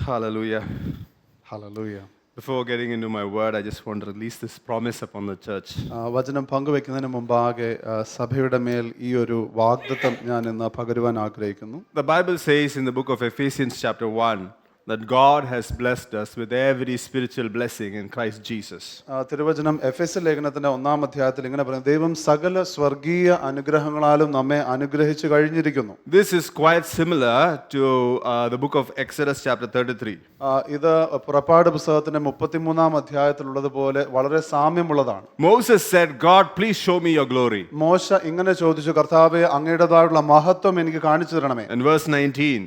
Hallelujah. Hallelujah. Before getting into my word, I just want to release this promise upon the church. വചനം പങ്കുവെക്കുന്നതിന് മുമ്പാകെ സഭയുടെ മേൽ ഈ ഒരു വാഗ്ദത്തം ഞാൻ ഇന്ന് പകരുവാൻ ആഗ്രഹിക്കുന്നു. The Bible says in the book of Ephesians chapter 1 that God has blessed us with every spiritual blessing in Christ Jesus. തിരുവചനം എഫെസ്യ ലേഖനത്തിന്റെ 1-ാം അധ്യായത്തിൽ ഇങ്ങനെ പറയുന്നു, ദൈവം സകല സ്വർഗീയ അനുഗ്രഹങ്ങളാലും നമ്മെ അനുഗ്രഹിച്ചു കഴിഞ്ഞിരിക്കുന്നു. This is quite similar to the book of Exodus chapter 33. ഇത് പുറപ്പാട് പുസ്തകത്തിന്റെ 33-ാം അധ്യായത്തിലുള്ളതുപോലെ വളരെ സാമ്യമുള്ളതാണ്. Moses said, God, please show me your glory. മോശ ഇങ്ങനെ ചോദിച്ചു, കർത്താവേ അങ്ങയുടേതായുള്ള മഹത്വം എനിക്ക് കാണിച്ചു തരണമേ. In verse 19,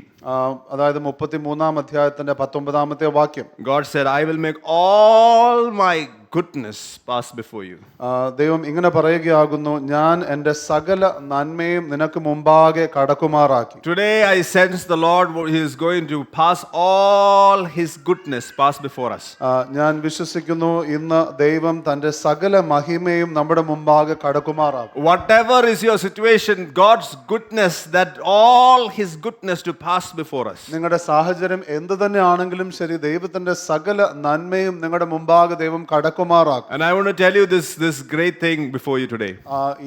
അതായത് 33-ാം അധ്യായത്തിന്റെ 19-ാമത്തെ വാക്യം, God said, I will make all my goodness pass before you. ദൈവം ഇങ്ങനെ പറയുകയാകുന്നു, ഞാൻ എൻ്റെ സകല നന്മയും നിനക്ക് മുമ്പാകെ കടക്കുമാറാക്കി. Today I sense the Lord is going to pass all his goodness pass before us. ഞാൻ വിശ്വസിക്കുന്നു ഇന്ന് ദൈവം തൻ്റെ സകല മഹിമയും നമ്മുടെ മുമ്പാകെ കടക്കുമാറാക്കും. Whatever is your situation, God's goodness, that all his goodness to pass before us. നിങ്ങളുടെ സാഹചര്യം എന്ത് തന്നെ ആണെങ്കിലും ശരി, ദൈവത്തിന്റെ സകല നന്മയും നിങ്ങളുടെ മുമ്പാകെ ദൈവം കടക്കുമാറാക്കും. And I want to tell you this great thing before you today.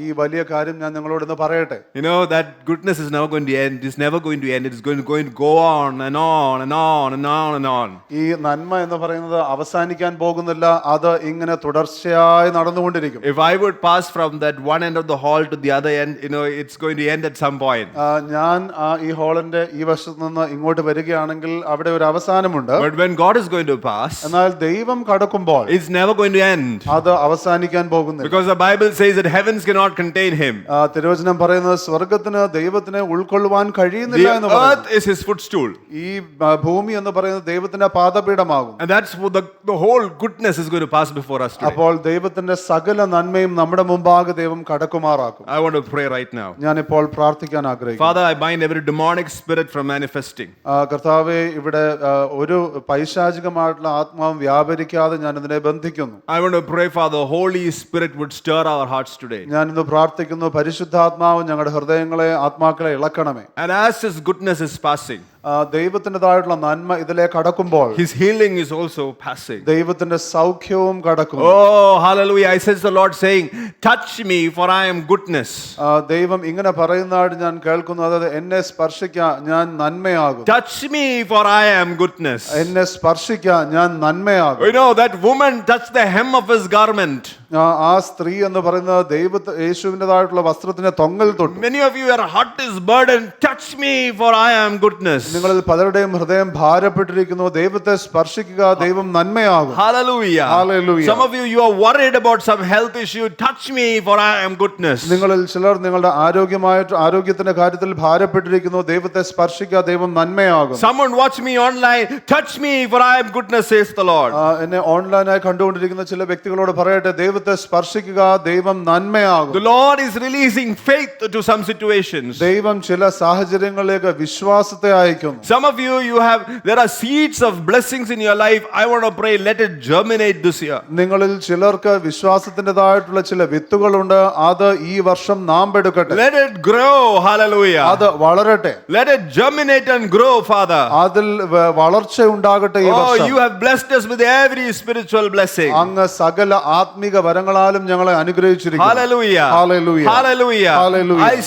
ഈ വലിയ കാര്യം ഞാൻ നിങ്ങളോട് ഇന്ന് പറയട്ടെ. You know that goodness is never going to end. It's never going to end. It's going to go on and on and on and on and on. ഈ നന്മ എന്ന് പറയുന്നത് അവസാനിക്കാൻ പോകുന്നില്ല, അത് ഇങ്ങനെ തുടർച്ചയായി നടന്നുകൊണ്ടിരിക്കും. If I would pass from that one end of the hall to the other end, it's going to end at some point. ഞാൻ ഈ ഹാളിന്റെ ഈ വശത്ത് നിന്ന് ഇങ്ങോട്ട് വരികയാണെങ്കിൽ അവിടെ ഒരു അവസാനമുണ്ട്. But when God is going to pass, എന്നാൽ ദൈവം കടക്കുമ്പോൾ it's never going to end. അത് അവസാനിക്കാൻ പോകുന്നില്ല. Because the Bible says that heavens cannot contain him. തിരുവചനം പറയുന്നത് സ്വർഗ്ഗത്തിന് ദൈവത്തിനെ ഉൾക്കൊള്ളുവാൻ കഴിയുന്നില്ല എന്ന് The പറയുന്നു. earth is his footstool. ഈ ഭൂമി എന്ന് പറയുന്നത് ദൈവത്തിന്റെ പാദപീഠമാകും. And that's what the whole goodness is going to pass before us today. അപ്പോൾ ദൈവത്തിന്റെ സകല നന്മയും നമ്മുടെ മുമ്പാകെ ദൈവം കടക്കുമാറാക്കും. I want to pray right now. ഞാൻ ഇപ്പോൾ പ്രാർത്ഥിക്കാൻ ആഗ്രഹിക്കുന്നു. Father, I bind every demonic spirit from manifesting. കർത്താവേ, ഇവിടെ ഒരു പൈശാചികമായിട്ടുള്ള ആത്മാവും വ്യാപരിക്കാതെ ഞാൻ ഇതിനെ ബന്ധിക്കുന്നു. I want to pray, Father, the Holy Spirit would stir our hearts today. ഞാൻ ഇന്ന് പ്രാർത്ഥിക്കുന്നു, പരിശുദ്ധാത്മാവ് ഞങ്ങളുടെ ഹൃദയങ്ങളെ ആത്മാക്കളെ ഇളക്കണമേ. And as his goodness is passing, ദൈവത്തിൻ്റെതായിട്ടുള്ള നന്മ ഇതിലേക്ക് കടക്കുമ്പോൾ his healing is also passing. ദൈവത്തിന്റെ സൗഖ്യവും കടക്കും. Oh, hallelujah. I sense the Lord saying, touch me for I am goodness. ദൈവം ഇങ്ങനെ പറയുന്നതായിട്ട് ഞാൻ കേൾക്കുന്നു, അതായത് എന്നെ സ്പർശിക്കാൻ ഞാൻ നന്മയാകും. Touch me for I am goodness. എന്നെ സ്പർശിക്കാൻ ഞാൻ നന്മയാകും. You know that woman touched the hem of his garment. ആ സ്ത്രീ എന്ന് പറയുന്നത് യേശുവിൻ്റെതായിട്ടുള്ള വസ്ത്രത്തിന്റെ തൊങ്ങൽ തൊട്ടു. Many of you, your heart is burdened. Touch me for I am goodness. നിങ്ങളിൽ പലരുടെയും ഹൃദയം ഭാരപ്പെട്ടിരിക്കുന്നു, ദൈവത്തെ സ്പർശിക്കുക, ദൈവം നന്മയാകും. Hallelujah. Hallelujah. Some of you are worried about some health issue. Touch me for I am goodness. നിങ്ങളിൽ ചിലർ നിങ്ങളുടെ ആരോഗ്യത്തിന്റെ കാര്യത്തിൽ ഭാരപ്പെട്ടിരിക്കുന്നു, ദൈവത്തെ സ്പർശിക്കുക, ദൈവം നന്മയാകും. Someone watch me online. Touch me for I am goodness, says the Lord. എന്നെ ഓൺലൈനായി കണ്ടുകൊണ്ടിരിക്കുന്ന ചില വ്യക്തികളോട് പറയട്ടെ, ദൈവത്തെ സ്പർശിക്കുക, ദൈവം നന്മയാകും. The Lord is releasing faith to some situations. ദൈവം ചില സാഹചര്യങ്ങളിലേക്ക് വിശ്വാസത്തെ അയക്കുന്നു. Some of you there are seeds of blessings in your life. I want to pray, let it germinate this year. നിങ്ങളിൽ ചിലർക്ക് വിശ്വാസത്തിൻ്റെതായിട്ടുള്ള ചില വിത്തുകളുണ്ട്, അത് ഈ വർഷം നാമ്പെടുക്കട്ടെ. Let it grow. Hallelujah. അത് വളരട്ടെ. Let it germinate and grow, Father. അതിൽ വളർച്ച ഉണ്ടാകട്ടെ ഈ വർഷം. Oh, you have blessed us with every spiritual blessing. അങ്ങ് സകല ആത്മീക വരങ്ങളാലും ഞങ്ങളെ അനുഗ്രഹിച്ചിരിക്കുന്നു. Hallelujah. Hallelujah. Hallelujah. Hallelujah. I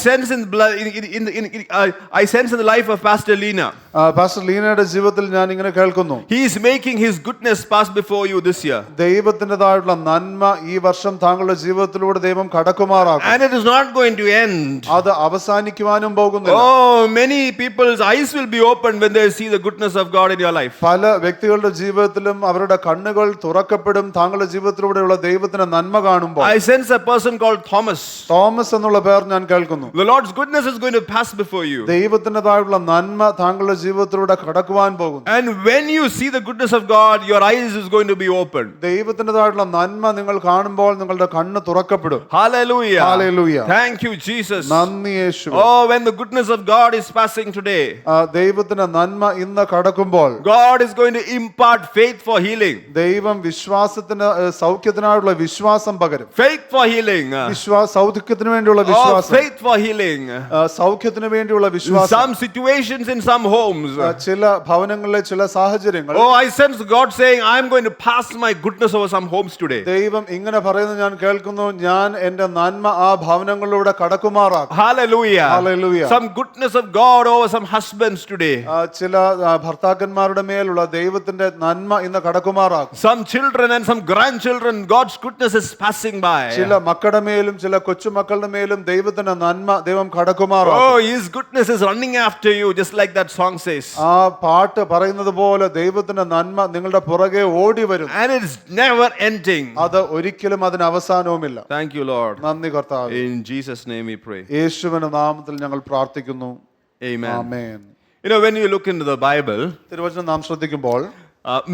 sense in the life of Pastor Lina. Pastor ലീനയുടെ ജീവിതത്തിൽ ഞാൻ ഇങ്ങനെ കേൾക്കുന്നു, He is making his goodness pass before you this year. ദൈവത്തിൻ്റെതായിട്ടുള്ള നന്മ ഈ വർഷം താങ്കളുടെ ജീവിതത്തിലൂടെ ദൈവം കടക്കുമാറാക്കും. And it is not going to end. അത് അവസാനിക്കുവാനും പോകുന്നില്ല. Oh, many people's eyes will be opened when they see the goodness of God in your life. പല വ്യക്തികളുടെ ജീവിതത്തിലും അവരുടെ കണ്ണുകൾ തുറക്കപ്പെടും താങ്കളുടെ ജീവിതത്തിലൂടെയുള്ള ദൈവത്തിന്റെ നന്മ കാണുമ്പോൾ. I sense a person called Thomas. Thomas എന്നുള്ള പേർ ഞാൻ കേൾക്കുന്നു. The Lord's goodness is going to pass before you. ദൈവത്തിൻ്റെതായിട്ടുള്ള നന്മ താങ്കളുടെ ജീവിതത്തിലൂടെ കടക്കുവാൻ പോകുന്നു. And when you see the goodness of God, your eyes is going to be opened. ദൈവത്തിൻ്റെതായിട്ടുള്ള നന്മ നിങ്ങൾ കാണുമ്പോൾ നിങ്ങളുടെ കണ്ണ് തുറക്കപ്പെടും. Hallelujah. Hallelujah. Thank you, Jesus. നന്ദി യേശുവേ. Oh, when the goodness of God is passing today, ദൈവത്തിന്റെ നന്മ ഇന്ന് കടക്കുമ്പോൾ God is going to impart faith for healing. ദൈവം വിശ്വാസത്തിന് സൗഖ്യത്തിനായുള്ള വിശ്വാസം വിശ്വാസം പകരും. Faith for healing. സൗഖ്യത്തിന് വേണ്ടിയുള്ള Oh, വിശ്വാസം, faith for healing. സൗഖ്യത്തിന് വേണ്ടിയുള്ള വിശ്വാസം. Some situations in some homes. ചില ഭവനങ്ങളിലെ ചില സാഹചര്യങ്ങൾ, Oh, I sense God saying, I'm going to pass my goodness over some homes today. ദൈവം ഇങ്ങനെ പറയുന്നത് ഞാൻ കേൾക്കുന്നു, ഞാൻ എന്റെ നന്മ ആ ഭവനങ്ങളിലൂടെ കടക്കുമാറാക്കും. Hallelujah. Hallelujah. Some goodness of God over some husbands today. ചില ഭർത്താക്കന്മാരുടെ മേലുള്ള ദൈവത്തിന്റെ നന്മ ഇന്ന് കടക്കുമാറാക്കും. Some children and some grandchildren, God's goodness is passing by. ചില മക്കളുടെ മേലും ചില കൊച്ചുമക്കളുടെ മേലും ദൈവത്തിന്റെ നന്മ ദൈവം കടക്കുമാറാക്കും. Oh, His goodness is running after you, just like that song says. ആ പാട്ട് പറയുന്നത് പോലെ ദൈവത്തിന്റെ നന്മ നിങ്ങളുടെ പുറകെ ഓടി വരും. And it's never ending. അത് ഒരിക്കലും അതിന് അവസാനവുമില്ല. Thank you, Lord. നന്ദി കർത്താവേ. In Jesus' name we pray. യേശുവിന്റെ നാമത്തിൽ ഞങ്ങൾ പ്രാർത്ഥിക്കുന്നു. Amen. Amen. You know, when you look into the Bible, തിരുവചനം നാം ശ്രദ്ധിക്കുമ്പോൾ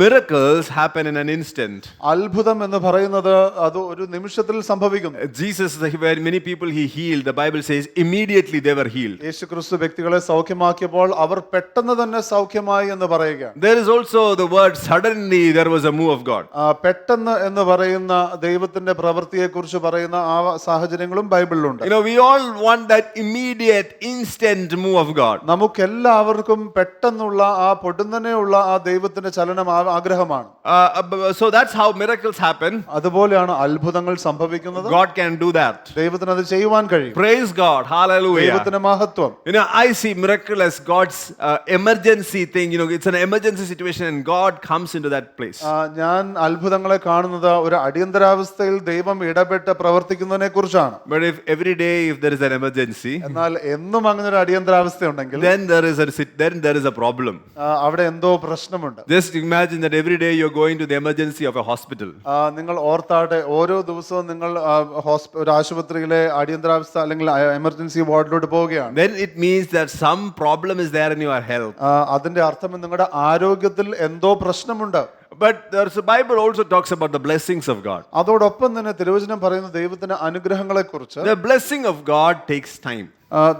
miracles happen in an instant. അത്ഭുതം എന്ന് പറയുന്നത് അത് ഒരു നിമിഷത്തിൽ സംഭവിക്കുന്നു. Jesus, where many people He healed, the Bible says immediately they were healed. യേശുക്രിസ്തു വ്യക്തികളെ സൗഖ്യമാക്കിയപ്പോൾ അവർ പെട്ടെന്ന് തന്നെ സൗഖ്യമായി എന്ന് പറയുകയാണ്. There is also the word suddenly there was a move of God. പെട്ടെന്ന് എന്ന് പറയുന്ന ദൈവത്തിന്റെ പ്രവൃത്തിയെ കുറിച്ച് പറയുന്ന ആ സാഹചര്യങ്ങളും ബൈബിളിലുണ്ട്. You know, we all want that immediate, instant move of God. നമുക്കെല്ലാവർക്കും പെട്ടെന്നുള്ള ആ പൊടുന്നനെയുള്ള ആ ദൈവത്തിന്റെ ചലനം ആഗ്രഹമാണ്. So that's how miracles happen. അതുപോലെയാണ് അത്ഭുതങ്ങൾ സംഭവിക്കുന്നത്. God can do that. ദൈവത്തിന് അത് ചെയ്യുവാൻ കഴിയും. Praise God. Hallelujah. ദൈവത്തിന്റെ മഹത്വം. You know, I see miracle as God's emergency thing. You know, it's an emergency situation and God comes into that place. ഞാൻ അത്ഭുതങ്ങളെ കാണുന്നത് ഒരു അടിയന്തരാവസ്ഥയിൽ ദൈവം ഇടപെട്ട് പ്രവർത്തിക്കുന്നതിനെ കുറിച്ചാണ്. But if every day if there is an emergency, എന്നാൽ എന്നും അങ്ങനെ ഒരു അടിയന്തരാവസ്ഥ ഉണ്ടെങ്കിൽ then there is a problem. അവിടെ എന്തോ പ്രശ്നമുണ്ട്. Just imagine that every day you're going to the emergency of a hospital. നിങ്ങൾ ഓർത്താട്ടെ, ഓരോ ദിവസവും നിങ്ങൾ ഒരു ആശുപത്രിയിലെ അടിയന്തരാവസ്ഥ അല്ലെങ്കിൽ എമർജൻസി വാർഡിലോട്ട് പോവുകയാണ്. Then it means that some problem is there in your health. അതിന്റെ അർത്ഥം നിങ്ങളുടെ ആരോഗ്യത്തിൽ എന്തോ പ്രശ്നമുണ്ട്. But the Bible also talks about the blessings of God. അതോടൊപ്പം തന്നെ തിരുവചനം പറയുന്ന ദൈവത്തിന്റെ അനുഗ്രഹങ്ങളെ കുറിച്ച്. The blessing of God takes time.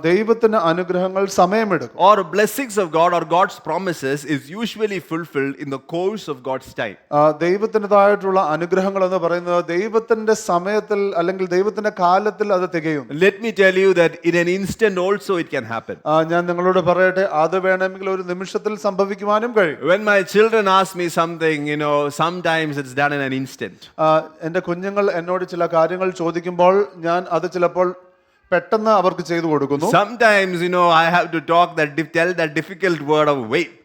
ദൈവത്തിന്റെ അനുഗ്രഹങ്ങൾ സമയമെടുക്കും. Or blessings of God or God's promises is usually fulfilled in the course of God's time. ദൈവത്തിൻ്റെതായിട്ടുള്ള അനുഗ്രഹങ്ങൾ എന്ന് പറയുന്നത് ദൈവത്തിന്റെ സമയത്തിൽ അല്ലെങ്കിൽ ദൈവത്തിന്റെ കാലത്തിൽ അത് തികയും. Let me tell you that in an instant also it can happen. ഞാൻ നിങ്ങളോട് പറയട്ടെ, അത് വേണമെങ്കിൽ ഒരു നിമിഷത്തിൽ സംഭവിക്കുവാനും കഴിയും. When my children ask me something, you know, sometimes it's done in an instant. എൻ്റെ കുഞ്ഞുങ്ങൾ എന്നോട് ചില കാര്യങ്ങൾ ചോദിക്കുമ്പോൾ ഞാൻ അത് ചിലപ്പോൾ പെട്ടെന്ന് അവർക്ക് ചെയ്തു കൊടുക്കുന്നു. Sometimes, you know, I have to tell that difficult word of wait.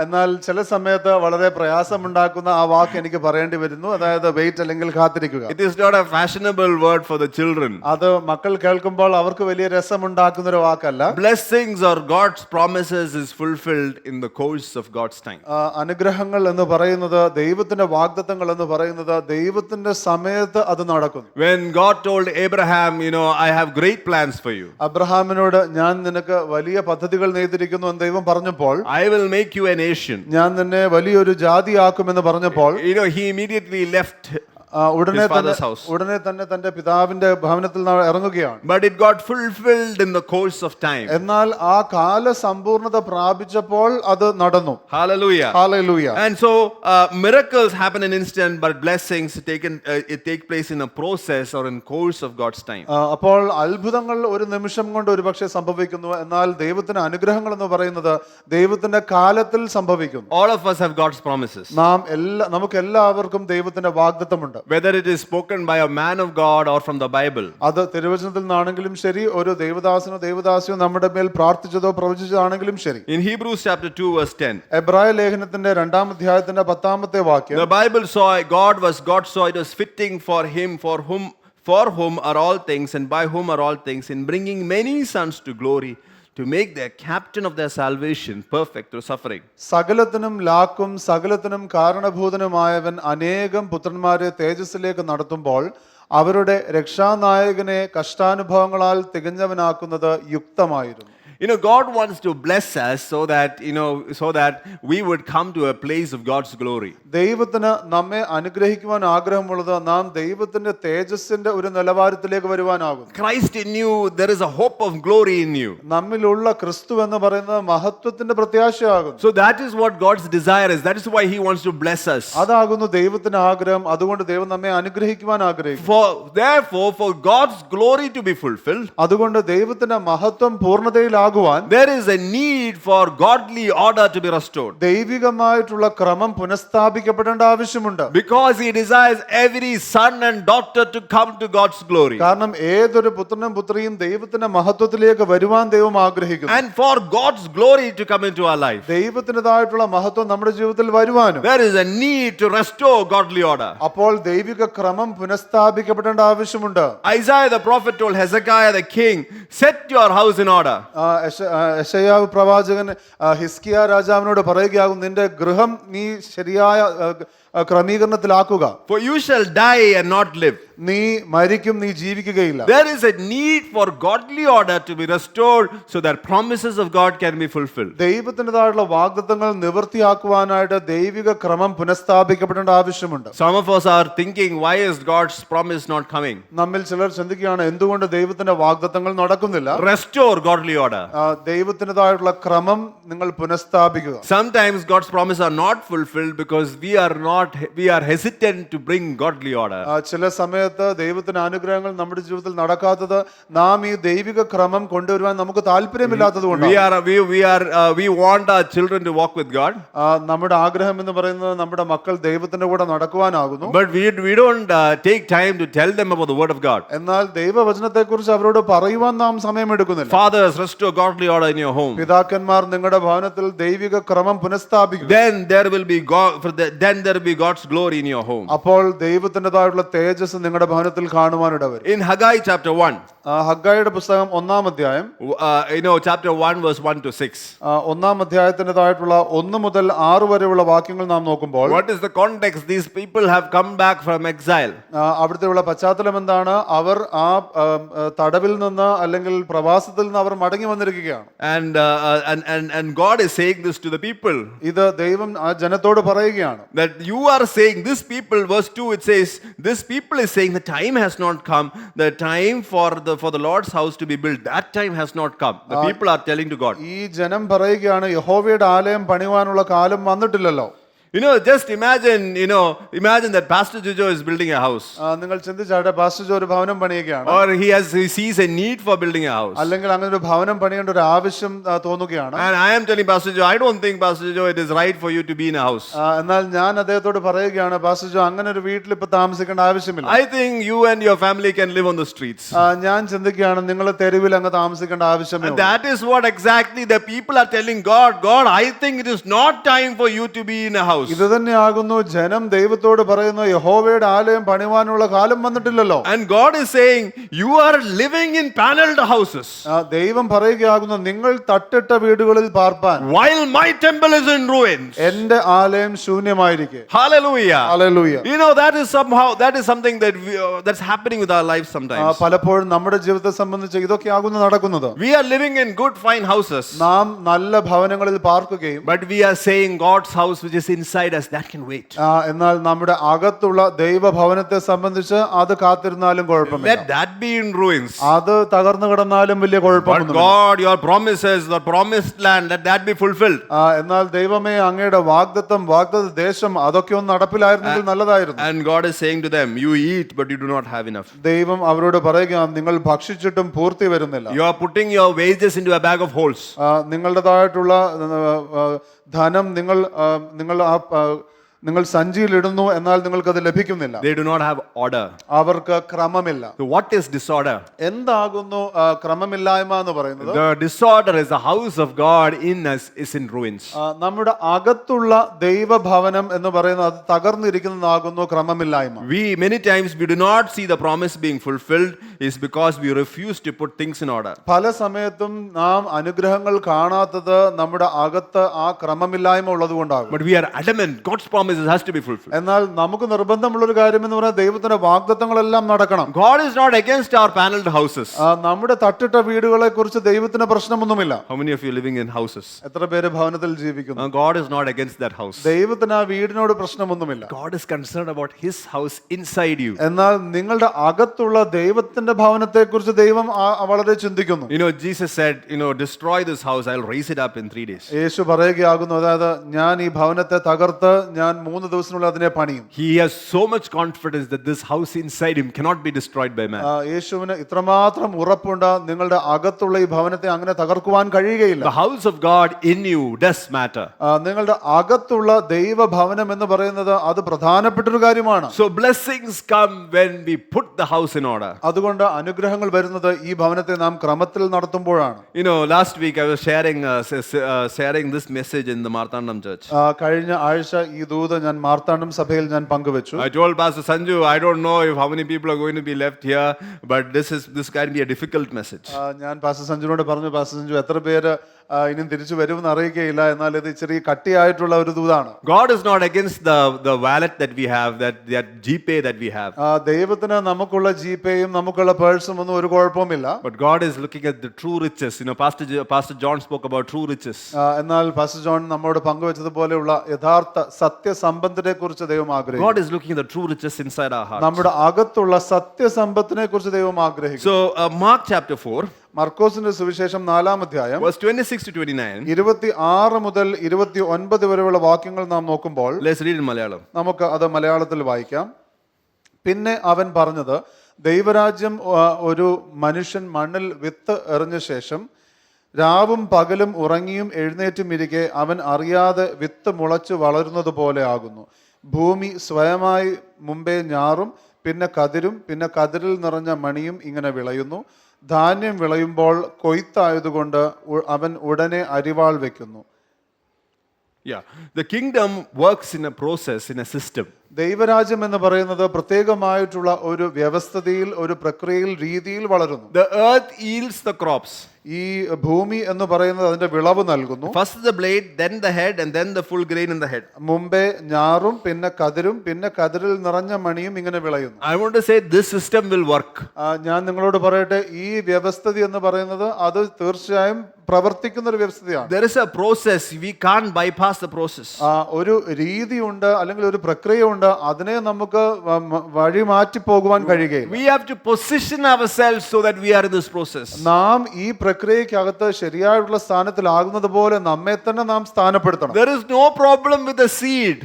എന്നാൽ ചില സമയത്ത് വളരെ പ്രയാസമുണ്ടാക്കുന്ന ആ വാക്ക് എനിക്ക് പറയേണ്ടി വരുന്നു, അതായത് വെയിറ്റ് അല്ലെങ്കിൽ കാത്തിരിക്കുക. It is not a fashionable word for the children. അത് മക്കൾ കേൾക്കുമ്പോൾ അവർക്ക് വലിയ രസമുണ്ടാക്കുന്ന ഒരു വാക്കല്ല. Blessings or God's promises is fulfilled in the course of God's time. അനുഗ്രഹങ്ങൾ എന്ന് പറയുന്നത്, ദൈവത്തിന്റെ വാഗ്ദത്തങ്ങൾ എന്ന് പറയുന്നത് ദൈവത്തിന്റെ സമയത്ത് അത് നടക്കുന്നു. When God told Abraham, you know, I have great plans for you. അബ്രഹാമിനോട് ഞാൻ നിനക്ക് വലിയ പദ്ധതികൾ നെയ്തിരിക്കുന്നു എന്ന് ദൈവം പറഞ്ഞപ്പോൾ, I will make you a nation. ഞാൻ നിന്നെ വലിയൊരു ജാതിയാക്കുമെന്ന് പറഞ്ഞപ്പോൾ, you know, he immediately left ഉടനെ തന്നെ തന്റെ പിതാവിന്റെ ഭവനത്തിൽ ഇറങ്ങുകയാണ്. But it got fulfilled in the course of time. എന്നാൽ ആ കാല സമ്പൂർണ്ണത പ്രാപിച്ചപ്പോൾ അത് നടന്നു. Hallelujah. Hallelujah. And so miracles happen in instant, but blessings take place in a process or in course of God's time. അപ്പോൾ അത്ഭുതങ്ങൾ ഒരു നിമിഷം കൊണ്ട് ഒരുപക്ഷെ സംഭവിക്കുന്നു, എന്നാൽ ദൈവത്തിന്റെ അനുഗ്രഹങ്ങൾ എന്ന് പറയുന്നത് ദൈവത്തിന്റെ കാലത്തിൽ സംഭവിക്കുന്നു. All of us have God's promises. നമുക്ക് എല്ലാവർക്കും ദൈവത്തിന്റെ വാഗ്ദത്തമുണ്ട്. Whether it is spoken by a man of God or from the Bible. അത് തിരുവചനത്തിൽ നിന്നാണെങ്കിലും ശരി, ഒരു ദേവദാസനോ ദേവദാസിയോ നമ്മുടെ മേൽ പ്രാർത്ഥിച്ചതോ പ്രവചിച്ചതാണെങ്കിലും ശരി. In Hebrews chapter 2 verse 10. എബ്രായ ലേഖനത്തിന്റെ 2-ാം അധ്യായത്തിന്റെ 10-ാമത്തെ വാക്യം. The Bible saw God saw it was fitting for him for whom are all things and by whom are all things, in bringing many sons to glory, to make their captain of their salvation perfect through suffering. സകലത്തിനും ലാക്കും സകലത്തിനും കാരണഭൂതനുമായവൻ അനേകം പുത്രന്മാരെ തേജസ്സിലേക്ക് നടത്തുമ്പോൾ അവരുടെ രക്ഷാനായകനെ കഷ്ടാനുഭവങ്ങളാൽ തികഞ്ഞവനാക്കുന്നത് യുക്തമായിരുന്നു. You know, God wants to bless us so that, so that we would come to a place of God's glory. ദൈവത്തിന് നമ്മെ അനുഗ്രഹിക്കുവാൻ ആഗ്രഹമുള്ളത് നാം ദൈവത്തിന്റെ തേജസ്സിന്റെ ഒരു നിലവാരത്തിലേക്ക് വരുവാനാകും. Christ in you, there is a hope of glory in you. നമ്മിലുള്ള ക്രിസ്തു എന്ന് പറയുന്നത് മഹത്വത്തിന്റെ പ്രത്യാശയാകുന്നു. So that is what God's desire is. That is why He wants to bless us. അതാകുന്നു ദൈവത്തിന്റെ ആഗ്രഹം. അതുകൊണ്ട് ദൈവം നമ്മെ അനുഗ്രഹിക്കുവാൻ ആഗ്രഹിക്കുന്നു. Therefore, for God's glory to be fulfilled, അതുകൊണ്ട് ദൈവത്തിന്റെ മഹത്വം പൂർണ്ണതയിലാകുവാൻ there is a need for godly order to be restored. ദൈവികമായിട്ടുള്ള ക്രമം പുനഃസ്ഥാപിക്കപ്പെടേണ്ട ആവശ്യമുണ്ട്. Because He desires every son and daughter to come to God's glory. കാരണം ഏതൊരു പുത്രനും പുത്രിയും ദൈവത്തിന്റെ മഹത്വത്തിലേക്ക് വരുവാൻ ദൈവം ആഗ്രഹിക്കുന്നു. And for God's glory to come into our life, ദൈവത്തിൻ്റെതായിട്ടുള്ള മഹത്വം നമ്മുടെ ജീവിതത്തിൽ വരുവാനും there is a need to restore godly order. അപ്പോൾ ദൈവിക ക്രമം പുനഃസ്ഥാപിക്കപ്പെടേണ്ട ആവശ്യമുണ്ട്. Isaiah the prophet told Hezekiah the king, set your house in order. യെശയ്യാവ് പ്രവാചകൻ ഹിസ്കിയ രാജാവിനോട് പറയുകയാകും, നിന്റെ ഗൃഹം നീ ശരിയായ ക്രമീകരണത്തിലാക്കുക. For you shall die and not live. നീ മരിക്കും, നീ ജീവിക്കുകയില്ല. There is a need for godly order to be restored so that promises of God can be fulfilled. ദൈവത്തിൻ്റെതായിട്ടുള്ള വാഗ്ദത്തങ്ങൾ നിവൃത്തിയാക്കുവാനായിട്ട് ദൈവിക ക്രമം പുനഃസ്ഥാപിക്കപ്പെടേണ്ട ആവശ്യമുണ്ട്. Some of us are thinking, why is God's promise not coming? നമ്മിൽ ചിലർ ചിന്തിക്കുകയാണ്, എന്തുകൊണ്ട് ദൈവത്തിന്റെ വാഗ്ദത്തങ്ങൾ നടക്കുന്നില്ല. Restore godly order. ദൈവത്തിൻ്റെതായിട്ടുള്ള ക്രമം നിങ്ങൾ പുനഃസ്ഥാപിക്കുക. Sometimes God's promises are not fulfilled because we are hesitant to bring godly order. ചില സമയത്ത് ദൈവത്തിന്റെ അനുഗ്രഹങ്ങൾ നമ്മുടെ ജീവിതത്തിൽ നടക്കാത്തത് നാം ഈ ദൈവിക ക്രമം കൊണ്ടുവരുവാൻ നമുക്ക് താല്പര്യമില്ലാത്തത് കൊണ്ടാണ്. We want our children to walk with God. നമ്മുടെ ആഗ്രഹം എന്ന് പറയുന്നത് നമ്മുടെ മക്കൾ ദൈവത്തിന്റെ കൂടെ നടക്കുവാനാകുന്നു. But we don't take time to tell them about the word of God. എന്നാൽ ദൈവവചനത്തെ കുറിച്ച് അവരോട് പറയുവാൻ നാം സമയമെടുക്കുന്നില്ല. Fathers, restore godly order in your home. പിതാക്കന്മാർ നിങ്ങളുടെ ഭവനത്തിൽ ദൈവിക ക്രമം പുനഃസ്ഥാപിക്കുക. Then there will be God's glory in your home. അപ്പോൾ ദൈവത്തിൻ്റെതായിട്ടുള്ള തേജസ് നിങ്ങളുടെ ഭവനത്തിൽ കാണുവാനിടവരും. In Haggai chapter 1, ഹഗ്ഗായിയുടെ പുസ്തകം 1-ാം അധ്യായം, chapter 1 verse 1 to 6. 1-ാം അധ്യായത്തിൻ്റെതായിട്ടുള്ള 1 മുതൽ 6 വരെയുള്ള വാക്യങ്ങൾ നാം നോക്കുമ്പോൾ What is the context? These people have come back from exile. അവിടുത്തെയുള്ള പശ്ചാത്തലം എന്താണ്? അവർ ആ തടവിൽ നിന്ന് അല്ലെങ്കിൽ പ്രവാസത്തിൽ നിന്ന് അവർ മടങ്ങി വന്നിരിക്കുകയാണ്. And God is saying this to the people. ഇത് ദൈവം ആ ജനത്തോട് പറയുകയാണ്. That you are saying, this people, verse 2 it says, this people is saying the time has not come. The time for the Lord's house to be built, that time has not come. The people are telling to God. ഈ ജനം പറയുകയാണ്, യഹോവയുടെ ആലയം പണിവാനുള്ള കാലം വന്നിട്ടില്ലല്ലോ. Just imagine that Pastor Jojo is building a house. നിങ്ങൾ ചിന്തിച്ചാട്ടെ, pastor ജോ ഒരു ഭവനം പണിയുകയാണ്. Or he sees a need for building a house. അല്ലെങ്കിൽ അങ്ങനെ ഒരു ഭവനം പണിയേണ്ട ഒരു ആവശ്യം തോന്നുകയാണ്. And I am telling Pastor Jojo, I don't think, Pastor Jojo, it is right for you to be in a house. എന്നാൽ ഞാൻ അദ്ദേഹത്തോട് പറയുകയാണ്, പാസ്റ്റർ ജോ അങ്ങനെ ഒരു വീട്ടിൽ ഇപ്പൊ താമസിക്കേണ്ട ആവശ്യമില്ല. I think you and your family can live on the streets. ഞാൻ ചിന്തിക്കുകയാണ്, നിങ്ങൾ തെരുവിൽ അങ്ങ് താമസിക്കേണ്ട ആവശ്യമില്ല. And that is what exactly the people are telling God. God, I think it is not time for you to be in a house. ഇത് തന്നെയാകുന്നു ജനം ദൈവത്തോട് പറയുന്നു, യഹോവയുടെ ആലയം പണിവാനുള്ള കാലം വന്നിട്ടില്ലല്ലോ. And God is saying, you are living in paneled houses. ദൈവം പറയുകയാകുന്നു, നിങ്ങൾ തട്ടിട്ട വീടുകളിൽ പാർപ്പാൻ, while my temple is in ruins. എന്റെ ആലയം ശൂന്യമായിരിക്കെ. Hallelujah. Hallelujah. That is something that's happening with our lives sometimes. പലപ്പോഴും നമ്മുടെ ജീവിതത്തെ സംബന്ധിച്ച് ഇതൊക്കെയാകുന്നു നടക്കുന്നത്. We are living in good fine houses. നാം നല്ല ഭവനങ്ങളിൽ പാർക്കുകയും, but we are saying God's house which is inside us, that can wait. എന്നാൽ നമ്മുടെ അകത്തുള്ള ദൈവഭവനത്തെ സംബന്ധിച്ച് അത് കാത്തിരുന്നാലും കുഴപ്പമില്ല. Let that be in ruins. അത് തകർന്നു കിടന്നാലും വലിയ കുഴപ്പമൊന്നുമില്ല. But God, your promises, the promised land, let that be fulfilled. എന്നാൽ ദൈവമേ, അങ്ങയുടെ വാഗ്ദത്ത ദേശം അതൊക്കെ ഒന്ന് നടപ്പിലായിരുന്നെങ്കിൽ നല്ലതായിരുന്നു. And God is saying to them, you eat but you do not have enough. ദൈവം അവരോട് പറയുക, നിങ്ങൾ ഭക്ഷിച്ചിട്ടും പൂർത്തി വരുന്നില്ല. You are putting your wages into a bag of holes. നിങ്ങളുടേതായിട്ടുള്ള ധനം നിങ്ങൾ സഞ്ചിയിൽ ഇടുന്നു, എന്നാൽ നിങ്ങൾക്ക് അത് ലഭിക്കുന്നില്ല. They do not have order. അവർക്ക് ക്രമമില്ല. So what is disorder? എന്താകുന്നു ക്രമമില്ലായ്മ എന്ന് പറയുന്നത്? The disorder is the house of God in us is in ruins. നമ്മുടെ അകത്തുള്ള ദൈവഭവനം എന്ന് പറയുന്നത് അത് തകർന്നിരിക്കുന്നതാകുന്നു ക്രമമില്ലായ്മ. Many times we do not see the promise being fulfilled is because we refuse to put things in order. പല സമയത്തും നാം അനുഗ്രഹങ്ങൾ കാണാത്തത് നമ്മുടെ അകത്ത് ആ ക്രമമില്ലായ്മ ഉള്ളതുകൊണ്ടാകും. But we are adamant God's promises has to be fulfilled. എന്നാൽ നമുക്ക് നിർബന്ധമുള്ള ഒരു കാര്യം എന്ന് പറഞ്ഞാൽ ദൈവത്തിന്റെ വാഗ്ദത്തങ്ങളെല്ലാം നടക്കണം. God is not against our paneled houses. നമ്മുടെ തട്ടിട്ട വീടുകളെ കുറിച്ച് ദൈവത്തിന് പ്രശ്നമൊന്നുമില്ല. How many of you living in houses? എത്ര പേര് ഭവനത്തിൽ ജീവിക്കുന്നു? God is not against that house. ദൈവത്തിന് ആ വീടിനോട് പ്രശ്നമൊന്നുമില്ല. God is concerned about his house inside you. എന്നാൽ നിങ്ങളുടെ അകത്തുള്ള ദൈവത്തിന്റെ ഭവനത്തെ കുറിച്ച് ദൈവം വളരെ ചിന്തിക്കുന്നു. You know, Jesus said, destroy this house, I'll raise it up in 3 days. യേശു പറയുകയാകുന്നു, അതായത് ഞാൻ ഈ ഭവനത്തെ തകർത്ത് ഞാൻ 3 ദിവസത്തിനുള്ളിൽ അതിനെ പണിയും. He has so much confidence that this house inside him cannot be destroyed by man. യേശുവിന് ഇത്രമാത്രം ഉറപ്പുണ്ട് നിങ്ങളുടെ അകത്തുള്ള ഈ ഭവനത്തെ അങ്ങനെ തകർക്കുവാൻ കഴിയുകയില്ല. The house of God in you does matter. നിങ്ങളുടെ അകത്തുള്ള ദൈവഭവനം എന്ന് പറയുന്നത് അത് പ്രധാനപ്പെട്ട ഒരു കാര്യമാണ്. So blessings come when we put the house in order. അതുകൊണ്ട് അനുഗ്രഹങ്ങൾ വരുന്നത് ഈ ഭവനത്തെ നാം ക്രമത്തിൽ നടത്തുമ്പോഴാണ്. Last week I was sharing this message in the Marthandam church. കഴിഞ്ഞ ആഴ്ച ഈ ദൂത് ഞാൻ മാർത്താണ്ഡം സഭയിൽ ഞാൻ പങ്കുവെച്ചു. I told Pastor Sanju, I don't know if how many people are going to be left here, but this can be a difficult message. ഞാൻ pastor സഞ്ജുവിനോട് പറഞ്ഞു, pastor Sanju എത്ര പേര് ഇനിയും തിരിച്ചു വരുമെന്ന് അറിയിക്കുകയില്ല, എന്നാൽ ഇത് ചെറിയ കട്ടിയായിട്ടുള്ള ഒരു ദൂതാണ്. God is not against the wallet that we have, that GPay that we have. ദൈവത്തിന് നമുക്കുള്ള ജിപേയും നമുക്കുള്ള പേഴ്സും ഒന്നും ഒരു കുഴപ്പമില്ല. But God is looking at the true riches. Pastor John spoke about true riches. എന്നാൽ പാസ്റ്റർ ജോൺ നമ്മോട് പങ്കുവെച്ചതുപോലെയുള്ള യഥാർത്ഥ സത്യസമ്പത്തിനെ കുറിച്ച് ദൈവം ആഗ്രഹിക്കുന്നു. God is looking at the true riches inside our hearts. നമ്മുടെ അകത്തുള്ള സത്യസമ്പത്തിനെ കുറിച്ച് ദൈവം ആഗ്രഹിക്കുന്നു. So Mark chapter 4, മർക്കോസിന്റെ സുവിശേഷം 4-ാം അധ്യായം verse 26 to 29. 26 മുതൽ 29 വരെയുള്ള വാക്യങ്ങൾ നാം നോക്കുമ്പോൾ, Let's read in Malayalam. നമുക്ക് അത് മലയാളത്തിൽ വായിക്കാം. പിന്നെ അവൻ പറഞ്ഞത്, ദൈവരാജ്യം ഒരു മനുഷ്യൻ മണ്ണിൽ വിത്ത് എറിഞ്ഞ ശേഷം രാവും പകലും ഉറങ്ങിയും എഴുന്നേറ്റും ഇരിക്കെ അവൻ അറിയാതെ വിത്ത് മുളച്ചു വളരുന്നത് പോലെ ആകുന്നു. ഭൂമി സ്വയമായി മുമ്പേ ഞാറും പിന്നെ കതിരും പിന്നെ കതിരിൽ നിറഞ്ഞ മണിയും ഇങ്ങനെ വിളയുന്നു. ധാന്യം വിളയുമ്പോൾ കൊയ്ത്തായതുകൊണ്ട് അവൻ ഉടനെ അരിവാൾ വെക്കുന്നു. Yeah, the kingdom works in a process, in a system. ദൈവരാജ്യം എന്ന് പറയുന്നത് പ്രത്യേകമായിട്ടുള്ള ഒരു വ്യവസ്ഥിതിയിൽ, ഒരു പ്രക്രിയയിൽ, രീതിയിൽ വളരുന്നു. The earth yields the crops. ഈ ഭൂമി എന്ന് പറയുന്നത് അതിന്റെ വിളവ് നൽകുന്നു. First the blade, then the head, and then the full grain in the head. മുമ്പേ ഞാറും പിന്നെ കതിരും പിന്നെ കതിരിൽ നിറഞ്ഞ മണിയും ഇങ്ങനെ വിളയുന്നു. I want to say this system will work. ഞാൻ നിങ്ങളോട് പറയട്ടെ, ഈ വ്യവസ്ഥിതി എന്ന് പറയുന്നത് അത് തീർച്ചയായും പ്രവർത്തിക്കുന്ന ഒരു വ്യവസ്ഥിതിയാണ്. There is a process. We can't bypass the process. ഒരു രീതിയുണ്ട്, അല്ലെങ്കിൽ ഒരു പ്രക്രിയയുണ്ട്, അതിനെ നമുക്ക് വഴി മാറ്റി പോകുവാൻ കഴിയുകയില്ല. We have to position ourselves so that we are in this process. നാം ഈ പ്രക്രിയക്കകത്ത് ശരിയായിട്ടുള്ള സ്ഥാനത്തിലാകുന്നത് പോലെ നമ്മെ തന്നെ നാം സ്ഥാനപ്പെടുത്തണം. There is no problem with the seed.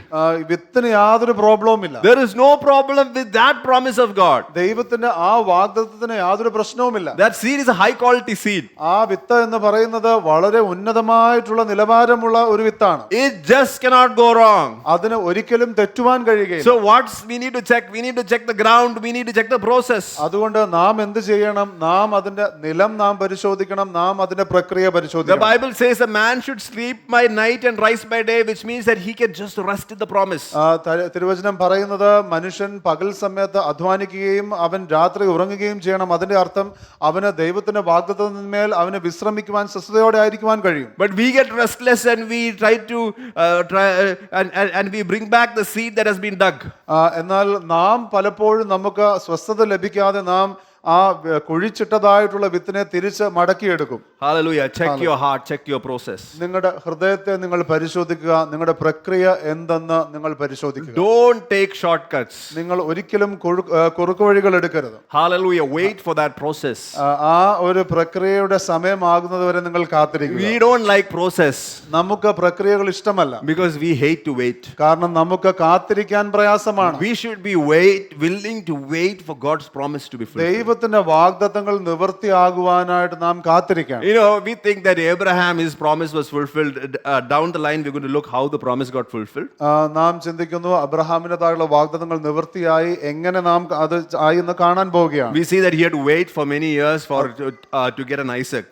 വിത്തിന് യാതൊരു പ്രോബ്ലവും ഇല്ല. There is no problem with that promise of God. ദൈവത്തിന്റെ ആ വാഗ്ദത്തത്തിന് യാതൊരു പ്രശ്നവുമില്ല. That seed is a high quality seed. ആ വിത്ത് എന്ന് പറയുന്നത് വളരെ ഉന്നതമായിട്ടുള്ള നിലവാരമുള്ള ഒരു വിത്താണ്. It just cannot go wrong. അതിന് ഒരിക്കലും തെറ്റുവാൻ കഴിയുകയില്ല. So what we need to check? We need to check the ground. We need to check the process. അതുകൊണ്ട് നാം എന്ത് ചെയ്യണം? നാം അതിന്റെ നിലം നാം പരിശോധിക്കണം, നാം അതിന്റെ പ്രക്രിയ The പരിശോധിക്കണം. Bible says a man should sleep by night and rise by day, which means that he can just rest in the promise. തിരുവചനം പറയുന്നത് മനുഷ്യൻ പകൽ സമയത്ത് അധ്വാനിക്കുകയും അവൻ രാത്രി ഉറങ്ങുകയും ചെയ്യണം. അതിന്റെ അർത്ഥം അവന് ദൈവത്തിന്റെ വാഗ്ദത്തത്തിന്മേൽ അവന് വിശ്രമിക്കുവാൻ സ്വസ്ഥതയോടെ ആയിരിക്കുവാൻ കഴിയും. But we get restless and we try to and we bring back the seed that has been dug. എന്നാൽ നാം പലപ്പോഴും നമുക്ക് സ്വസ്ഥത ലഭിക്കാതെ നാം ആ കുഴിച്ചിട്ടതായിട്ടുള്ള വിത്തിനെ തിരിച്ച് മടക്കിയെടുക്കും. Hallelujah. Check your heart, check your process. നിങ്ങളുടെ ഹൃദയത്തെ നിങ്ങൾ പരിശോധിക്കുക, നിങ്ങളുടെ പ്രക്രിയ എന്തെന്ന് നിങ്ങൾ പരിശോധിക്കുക. Don't take shortcuts. നിങ്ങൾ ഒരിക്കലും കുറുക്കു വഴികൾ എടുക്കരുത്. Hallelujah. Wait for that process. ആ ഒരു പ്രക്രിയയുടെ സമയമാകുന്നത് വരെ നിങ്ങൾ കാത്തിരിക്കുക. We don't like process. നമുക്ക് പ്രക്രിയകൾ ഇഷ്ടമല്ല. Because we hate to wait. കാരണം നമുക്ക് കാത്തിരിക്കാൻ പ്രയാസമാണ്. We should be willing to wait for God's promise to be fulfilled. ദൈവത്തിന്റെ വാഗ്ദത്തങ്ങൾ നിവൃത്തിയാകുവാനായിട്ട് നാം കാത്തിരിക്കണം. We think that Abraham, his promise was fulfilled. Down the line, we're going to look how the promise got fulfilled. നാം ചിന്തിക്കുന്നു അബ്രഹാമിൻ്റെതായുള്ള വാഗ്ദത്തങ്ങൾ നിവൃത്തിയായി എങ്ങനെ നാം അത് ആയി എന്ന് കാണാൻ പോവുകയാണ്. We see that he had to wait for many years to get an Isaac.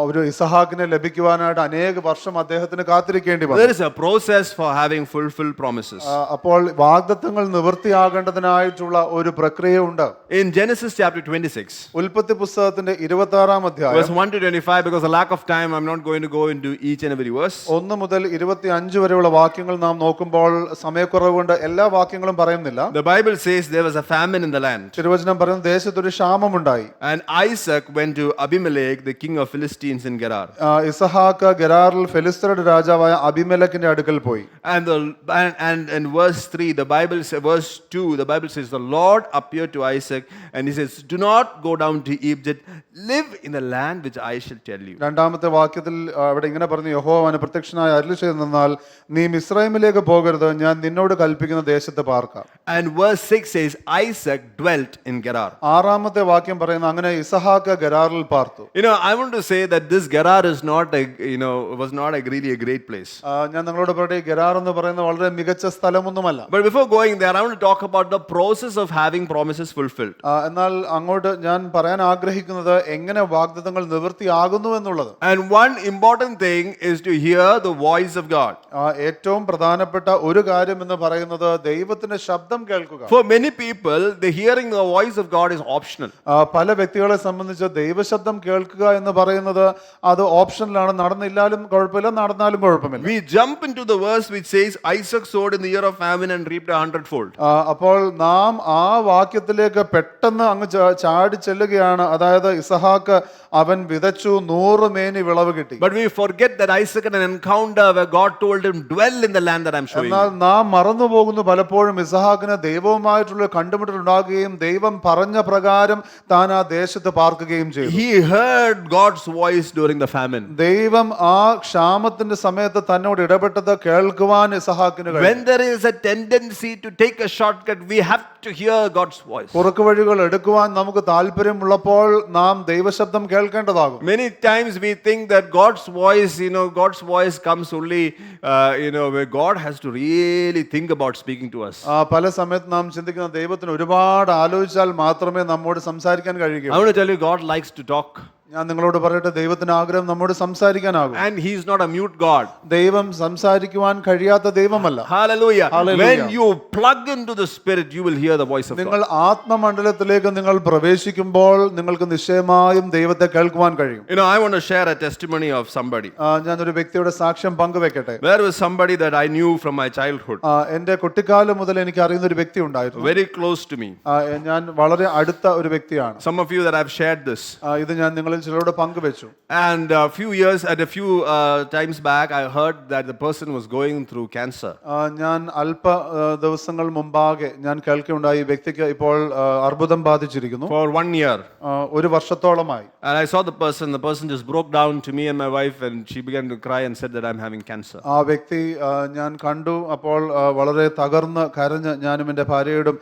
ഒരു ഇസഹാക്കിനെ ലഭിക്കുവാനായിട്ട് അനേക വർഷം അദ്ദേഹത്തിന് കാത്തിരിക്കേണ്ടി വന്നു. There is a process for having fulfilled promises. അപ്പോൾ വാഗ്ദത്തങ്ങൾ നിവൃത്തിയാകേണ്ടതിനായിട്ടുള്ള ഒരു പ്രക്രിയ ഉണ്ട്. In Genesis chapter 20, 26. ഉൽപ്പത്തി പുസ്തകത്തിന്റെ 26-ാം അധ്യായം Verse 1 to 25, because of lack of time, I'm not going to go into each and every verse. 1 മുതൽ 25 വരെയുള്ള വാക്യങ്ങൾ നാം നോക്കുമ്പോൾ സമയക്കുറവ് കൊണ്ട് എല്ലാ വാക്യങ്ങളും പറയുന്നില്ല. The Bible says there was a famine in the land. തിരുവചനം പറയുന്നത് ദേശത്തൊരു ക്ഷാമമുണ്ടായി. And Isaac went to Abimelech, the king of Philistines in Gerar. ഇസഹാക്ക് ഗെരാറിൽ ഫെലിസ്ത്യരുടെ രാജാവായ അബിമെലെക്കിന്റെ അടുക്കൽ പോയി. And verse 3, the Bible says, verse 2, the Bible says, the Lord appeared to Isaac and he says, do not go down to Egypt, live in the land which I shall tell you. രണ്ടാമത്തെ വാക്യത്തിൽ അവിടെ ഇങ്ങനെ പറഞ്ഞു, യഹോവ അവന് പ്രത്യക്ഷനായി അരുളിച്ചെന്നാൽ നീ മിസ്രൈമിലേക്ക് പോകരുത്, ഞാൻ നിന്നോട് കൽപ്പിക്കുന്ന ദേശത്ത് പാർക്കാം. And verse 6 says, Isaac dwelt in Gerar. ആറാമത്തെ വാക്യം പറയുന്ന അങ്ങനെ ഇസഹാക്ക് ഗെരാറിൽ പാർത്തു. I want to say that this Gerar is not was not really a great place. ഞാൻ നിങ്ങളോട് പറയട്ടെ, ഗെരാർ എന്ന് പറയുന്നത് വളരെ മികച്ച സ്ഥലമൊന്നുമല്ല. But before going there, I want to talk about the process of having promises fulfilled. എന്നാൽ അങ്ങോട്ട് ഞാൻ പറയാൻ ആഗ്രഹിക്കുന്നത് എങ്ങനെ വാഗ്ദത്തങ്ങൾ നിവൃത്തിയാകുന്നു എന്നുള്ളത്. And one important thing is to hear the voice of God. ഏറ്റവും പ്രധാനപ്പെട്ട ഒരു കാര്യം എന്ന് പറയുന്നത് ദൈവത്തിന്റെ ശബ്ദം കേൾക്കുക. For many people, the hearing the voice of God is optional. പല വ്യക്തികളെ സംബന്ധിച്ച് ദൈവശബ്ദം കേൾക്കുക എന്ന് പറയുന്നത് അത് ഓപ്ഷനിലാണ്. നടന്നില്ലാലും കുഴപ്പമില്ല, നടന്നാലും കുഴപ്പമില്ല. We jump into the verse which says Isaac sowed in the year of famine and reaped 100-fold. അപ്പോൾ നാം ആ വാക്യത്തിലേക്ക് പെട്ടെന്ന് അങ്ങ് ചാടി ചെല്ലുകയാണ്. അതായത് ഇസഹാക്ക് അവൻ വിതച്ചു 100 മേനി വിളവ് കിട്ടി. But we forget that Isaac had an encounter where God told him, dwell in the land that I'm showing you. എന്നാൽ നാം മറന്നുപോകുന്നു പലപ്പോഴും ഇസഹാക്കിന് ദൈവവുമായിട്ടുള്ള കണ്ടുമുട്ടൽ ഉണ്ടാകുകയും ദൈവം പറഞ്ഞ പ്രകാരം താൻ ആ ദേശത്ത് പാർക്കുകയും ചെയ്തു. He heard God's voice during the famine. ദൈവം ആ ക്ഷാമത്തിന്റെ സമയത്ത് തന്നോട് ഇടപെട്ടത് കേൾക്കുവാൻ ഇസഹാക്കിന് കഴിഞ്ഞു. When there is a tendency to take a shortcut, we have to hear God's voice. കുറുക്ക് വഴികൾ എടുക്കുവാൻ നമുക്ക് താല്പര്യമുള്ളപ്പോൾ നാം ദൈവശബ്ദം കേൾക്കേണ്ടതാകും. Many times we think that God's voice comes only, where God has to really think about speaking to us. പല സമയത്ത് നാം ചിന്തിക്കുന്ന ദൈവത്തിന് ഒരുപാട് ആലോചിച്ചാൽ മാത്രമേ നമ്മോട് സംസാരിക്കാൻ കഴിയൂ. I want to tell you, God likes to talk. ഞാൻ നിങ്ങളോട് പറയട്ടെ, ദൈവത്തിന് ആഗ്രഹം നമ്മോട് സംസാരിക്കാനാകും. And he is not a mute God. ദൈവം സംസാരിക്കുവാൻ കഴിയാത്ത ദൈവമല്ല. Hallelujah. Hallelujah. When you plug into the Spirit, you will hear the voice of നിങ്ങൾ God. ആത്മമണ്ഡലത്തിലേക്ക് നിങ്ങൾ പ്രവേശിക്കുമ്പോൾ നിങ്ങൾക്ക് നിശ്ചയമായും ദൈവത്തെ കേൾക്കുവാൻ കഴിയും. I want to share a testimony of somebody. ഞാനൊരു വ്യക്തിയുടെ സാക്ഷ്യം പങ്കുവെക്കട്ടെ. There was somebody that I knew from my childhood. എന്റെ കുട്ടിക്കാലം മുതൽ എനിക്ക് അറിയുന്ന ഒരു വ്യക്തി ഉണ്ടായിരുന്നു. Very close to me. ഞാൻ വളരെ അടുത്ത ഒരു വ്യക്തിയാണ്. Some of you that I've shared this. ഇത് ഞാൻ നിങ്ങളിൽ ചിലരോട് പങ്കുവെച്ചു. And a few times back, I heard that the person was going through cancer. ഞാൻ അല്പ ദിവസങ്ങൾ മുമ്പാകെ ഞാൻ കേൾക്കുകയുണ്ടായി, ഈ വ്യക്തിക്ക് ഇപ്പോൾ അർബുദം ബാധിച്ചിരിക്കുന്നു. For 1 year. ഒരു വർഷത്തോളമായി. And I saw the person just broke down to me and my wife, and she began to cry and said that I'm having cancer. ആ വ്യക്തി ഞാൻ കണ്ടു. അപ്പോൾ വളരെ തകർന്ന് കരഞ്ഞ് ഞാനും എൻ്റെ ഭാര്യയോടും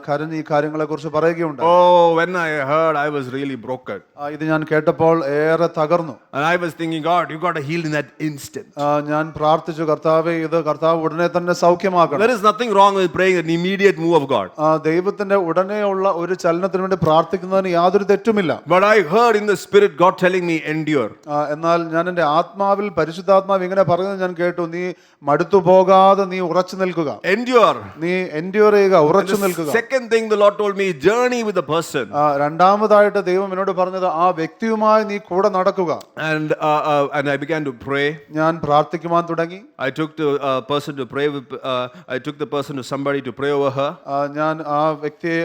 കരഞ്ഞ് ഈ കാര്യങ്ങളെ കുറിച്ച് പറയുകയുണ്ടായി. Oh, when I heard, I was really broken. ഇത് ഞാൻ കേട്ടപ്പോൾ ഏറെ തകർന്നു. And I was thinking, God, you got to heal in that instant. ഞാൻ പ്രാർത്ഥിച്ചു, കർത്താവേ, ഇത് കർത്താവ് ഉടനെ തന്നെ സൗഖ്യമാക്കണം. There is nothing wrong with praying an immediate move of God. ദൈവത്തിന്റെ ഉടനെയുള്ള ഒരു ചലനത്തിന് വേണ്ടി പ്രാർത്ഥിക്കുന്നതിന് യാതൊരു തെറ്റുമില്ല. But I heard in the spirit God telling me, endure. എന്നാൽ ഞാൻ എൻ്റെ ആത്മാവിൽ പരിശുദ്ധാത്മാവ് ഇങ്ങനെ പറയുന്നത് ഞാൻ കേട്ടു, നീ മടുത്തു പോകാതെ നീ ഉറച്ചു നിൽക്കുക. Endure. നീ എൻഡ്യൂർ ചെയ്യുക, ഉറച്ചു നിൽക്കുക. Second thing the Lord told me, journey with the person. രണ്ടാമതായിട്ട് ദൈവം എന്നോട് പറഞ്ഞത്, ആ വ്യക്തിയുമായി നീ കൂടെ നടക്കുക. And I began to pray. ഞാൻ പ്രാർത്ഥിക്കുവാൻ തുടങ്ങി. I took the person to pray with. I took the person to somebody to pray over her. ഞാൻ ആ വ്യക്തിയെ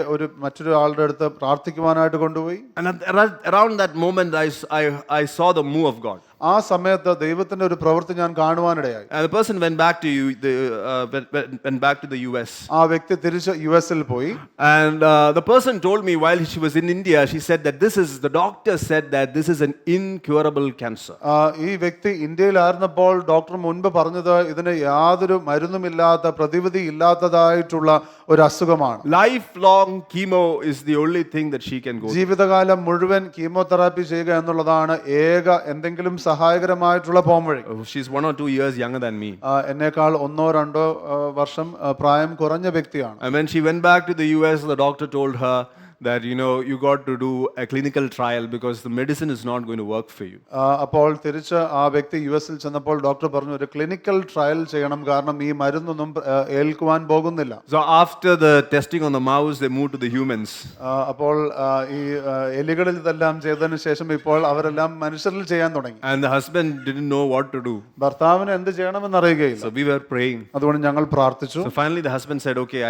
മറ്റൊരു ആളുടെ അടുത്ത് പ്രാർത്ഥിക്കുവാനായിട്ട് കൊണ്ടുപോയി. And around that moment, I saw the move of God. ആ സമയത്ത് ദൈവത്തിന്റെ ഒരു പ്രവൃത്തി ഞാൻ കാണുവാനിടയായി. And the person went back to the US. ആ വ്യക്തി തിരിച്ച് യുഎസിൽ പോയി. And the person told me while she was in India, she said that the doctor said that this is an incurable cancer. ഈ വ്യക്തി ഇന്ത്യയിലായിരുന്നപ്പോൾ ഡോക്ടർ മുൻപ് പറഞ്ഞത് ഇതിന് യാതൊരു മരുന്നുമില്ലാത്ത, പ്രതിവിധി ഇല്ലാത്തതായിട്ടുള്ള ഒരു അസുഖമാണ്. Lifelong chemo is the only thing that she can go through. ജീവിതകാലം മുഴുവൻ കീമോതെറാപ്പി ചെയ്യുക എന്നുള്ളതാണ് ഏക എന്തെങ്കിലും സഹായകരമായിട്ടുള്ള പോംവഴി. She's 1 or 2 years younger than me. എന്നേക്കാൾ 1-2 വർഷം പ്രായം കുറഞ്ഞ വ്യക്തിയാണ്. And when she went back to the US, the doctor told her that you got to do a clinical trial because the medicine is not going to work for you. അപ്പോൾ തിരിച്ച് ആ വ്യക്തി US-ൽ ചെന്നപ്പോൾ ഡോക്ടർ പറഞ്ഞു ഒരു clinical trial ചെയ്യണം, കാരണം ഈ മരുന്നൊന്നും ഏൽക്കുവാൻ പോകുന്നില്ല. So after the testing on the mouse, they moved to the humans. അപ്പോൾ ഈ എലികളിൽ ഇതെല്ലാം ചെയ്തതിനു ശേഷം ഇപ്പോൾ അവരെല്ലാം മനുഷ്യരിൽ ചെയ്യാൻ തുടങ്ങി. And the husband didn't know what to do. ഭർത്താവിന് എന്ത് ചെയ്യണമെന്ന് അറിയുകയില്ല. So we were praying. അതുകൊണ്ട് ഞങ്ങൾ പ്രാർത്ഥിച്ചു. So finally the husband said, okay,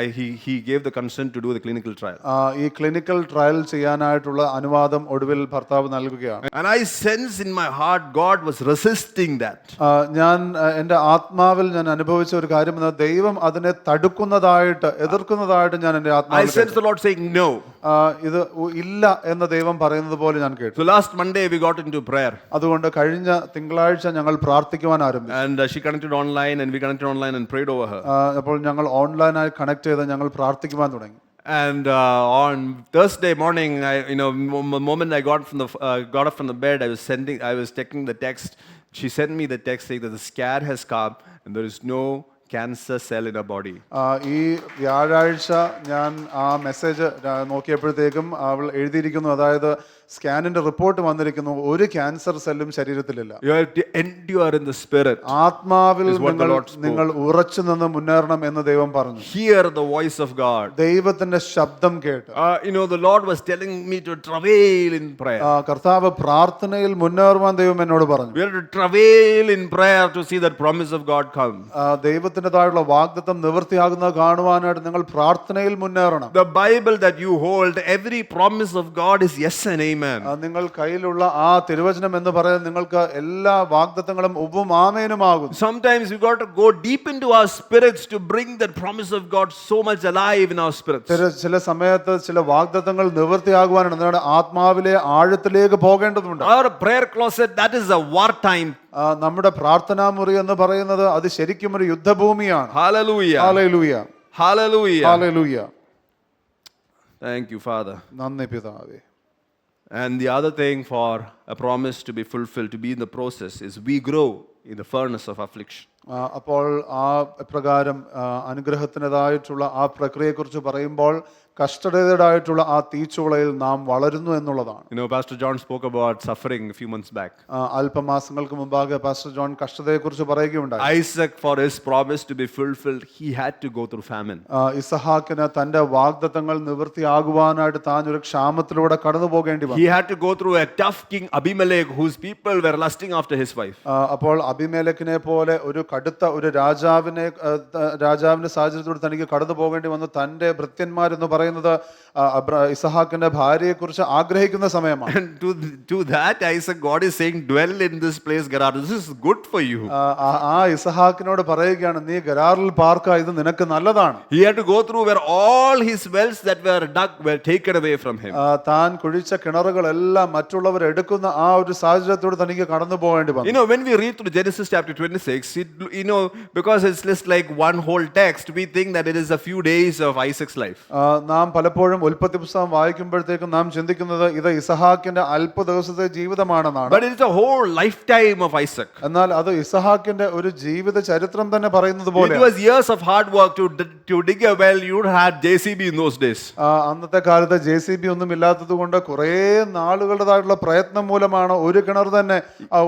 he gave the consent to do the clinical trial. ഈ ക്ലിനിക്കൽ ട്രയൽ ചെയ്യാനായിട്ടുള്ള അനുവാദം ഒടുവിൽ ഭർത്താവ് നൽകുകയാണ്. And I sense in my heart God was resisting that. ഞാൻ എൻ്റെ ആത്മാവിൽ ഞാൻ അനുഭവിച്ച ഒരു കാര്യം എന്നത് ദൈവം അതിനെ തടുക്കുന്നതായിട്ട് എതിർക്കുന്നതായിട്ട് ഞാൻ എൻ്റെ I ആത്മാവിൽ sense the Lord saying no. ഇത് ഇല്ല എന്ന് ദൈവം പറയുന്നത് പോലെ ഞാൻ കേട്ടു. So last Monday we got into prayer. അതുകൊണ്ട് കഴിഞ്ഞ തിങ്കളാഴ്ച ഞങ്ങൾ പ്രാർത്ഥിക്കുവാൻ ആരംഭിച്ചു. And she connected online and we connected online and prayed over her. അപ്പോൾ ഞങ്ങൾ ഓൺലൈനായി കണക്ട് ചെയ്ത് ഞങ്ങൾ പ്രാർത്ഥിക്കുവാൻ തുടങ്ങി. And on Thursday morning, the moment I got up from the bed, I was checking the text. She sent me the text saying that the scare has come and there is no cancer cell in her body. ഈ വ്യാഴാഴ്ച ഞാൻ ആ message നോക്കിയപ്പോഴത്തേക്കും അവൾ എഴുതിയിരിക്കുന്നു, അതായത് സ്കാനിന്റെ report വന്നിരിക്കുന്നു, ഒരു cancer സെല്ലും ശരീരത്തിലില്ല. You have to endure in the spirit. ആത്മാവിൽ നിങ്ങൾ ഉറച്ചു നിന്ന് മുന്നേറണം എന്ന് ദൈവം പറഞ്ഞു. Hear the voice of God. ദൈവത്തിന്റെ ശബ്ദം കേട്ട്. The Lord was telling me to travail in prayer. കർത്താവ് പ്രാർത്ഥനയിൽ മുന്നേറുവാൻ ദൈവം എന്നോട് പറഞ്ഞു. We have to travail in prayer to see that promise of God come. ദൈവത്തിൻ്റെതായുള്ള വാഗ്ദത്തം നിവൃത്തിയാകുന്നത് കാണുവാനായിട്ട് നിങ്ങൾ പ്രാർത്ഥനയിൽ മുന്നേറണം. The Bible that you hold, every promise of God is yes and amen. നിങ്ങൾ കയ്യിലുള്ള ആ തിരുവചനം എന്ന് പറയുന്നത് നിങ്ങൾക്ക് എല്ലാ വാഗ്ദത്തങ്ങളും ഉവ്വും ആമേനുമാകും. Sometimes we got to go deep into our spirits to bring that promise of God so much alive in our spirits. ചില സമയത്ത് ചില വാഗ്ദത്തങ്ങൾ നിവൃത്തിയാകുവാനാണ് നമ്മുടെ ആത്മാവിലെ ആഴത്തിലേക്ക് പോകേണ്ടതുണ്ട്. Our prayer closet, that is a war time. നമ്മുടെ പ്രാർത്ഥനാ മുറി എന്ന് പറയുന്നത് അത് ശരിക്കും ഒരു യുദ്ധഭൂമിയാണ്. Hallelujah. Hallelujah. Hallelujah. Hallelujah. Thank you, Father. നന്ദി പിതാവേ. And the other thing for a promise to be fulfilled, to be in the process, is we grow in the furnace of affliction. അപ്പോൾ ആ പ്രകാരം അനുഗ്രഹത്തിൻ്റെതായിട്ടുള്ള ആ പ്രക്രിയയെക്കുറിച്ച് പറയുമ്പോൾ കഷ്ടതയുടേതായിട്ടുള്ള ആ തീച്ചുളയിൽ നാം വളരുന്നു എന്നുള്ളതാണ്. Pastor John spoke about suffering a few months back. അല്പമാസങ്ങൾക്ക് മുമ്പാകെ പാസ്റ്റർ ജോൺ കഷ്ടതയെക്കുറിച്ച് പറയുകയുണ്ടായി. Isaac, for his promise to be fulfilled, he had to go through famine. ഇസഹാക്കിന് തന്റെ വാഗ്ദത്തങ്ങൾ നിവൃത്തിയാകുവാനായിട്ട് താൻ ഒരു ക്ഷാമത്തിലൂടെ കടന്നു പോകേണ്ടി വന്നു. He had to go through a tough king Abimelech, whose people were lusting after his wife. അപ്പോൾ അബിമേലെക്കിനെ പോലെ ഒരു കടുത്ത ഒരു രാജാവിന്റെ സാഹചര്യത്തോട് തനിക്ക് കടന്നു പോകേണ്ടി വന്നു. തന്റെ ഭൃത്യന്മാരെന്ന് പറയുന്നത് ഇസഹാക്കിന്റെ ഭാര്യയെ കുറിച്ച് ആഗ്രഹിക്കുന്ന സമയമാണ്. And to that Isaac, God is saying, dwell in this place, Gerar. This is good for you. ആ ഇസഹാക്കിനോട് പറയുകയാണ്, നീ ഗരാറിൽ പാർക്ക, ഇത് നിനക്ക് നല്ലതാണ്. He had to go through where all his wells that were dug were taken away from him. താൻ കുഴിച്ച കിണറുകളെല്ലാം മറ്റുള്ളവർ എടുക്കുന്ന ആ ഒരു സാഹചര്യത്തോട് തനിക്ക് കടന്നു പോകേണ്ടി വന്നു. When we read through Genesis chapter 26, because it's just like one whole text, we think that it is a few days of Isaac's life. നാം പലപ്പോഴും ഉൽപ്പത്തി പുസ്തകം വായിക്കുമ്പോഴത്തേക്കും നാം ചിന്തിക്കുന്നത് ഇത് ഇസഹാക്കിന്റെ അല്പ ദിവസത്തെ ജീവിതമാണെന്നാണ്. But it's a whole lifetime of Isaac. എന്നാൽ അത് ഇസഹാക്കിന്റെ ഒരു ജീവിത ചരിത്രം തന്നെ പറയുന്നത് പോലെ. It was years of hard work to dig a well. You had JCB in those days. അന്നത്തെ കാലത്ത് JCB ഒന്നും ഇല്ലാത്തത് കൊണ്ട് കുറേ നാളുകളുടേതായിട്ടുള്ള പ്രയത്നം മൂലമാണ് ഒരു കിണർ തന്നെ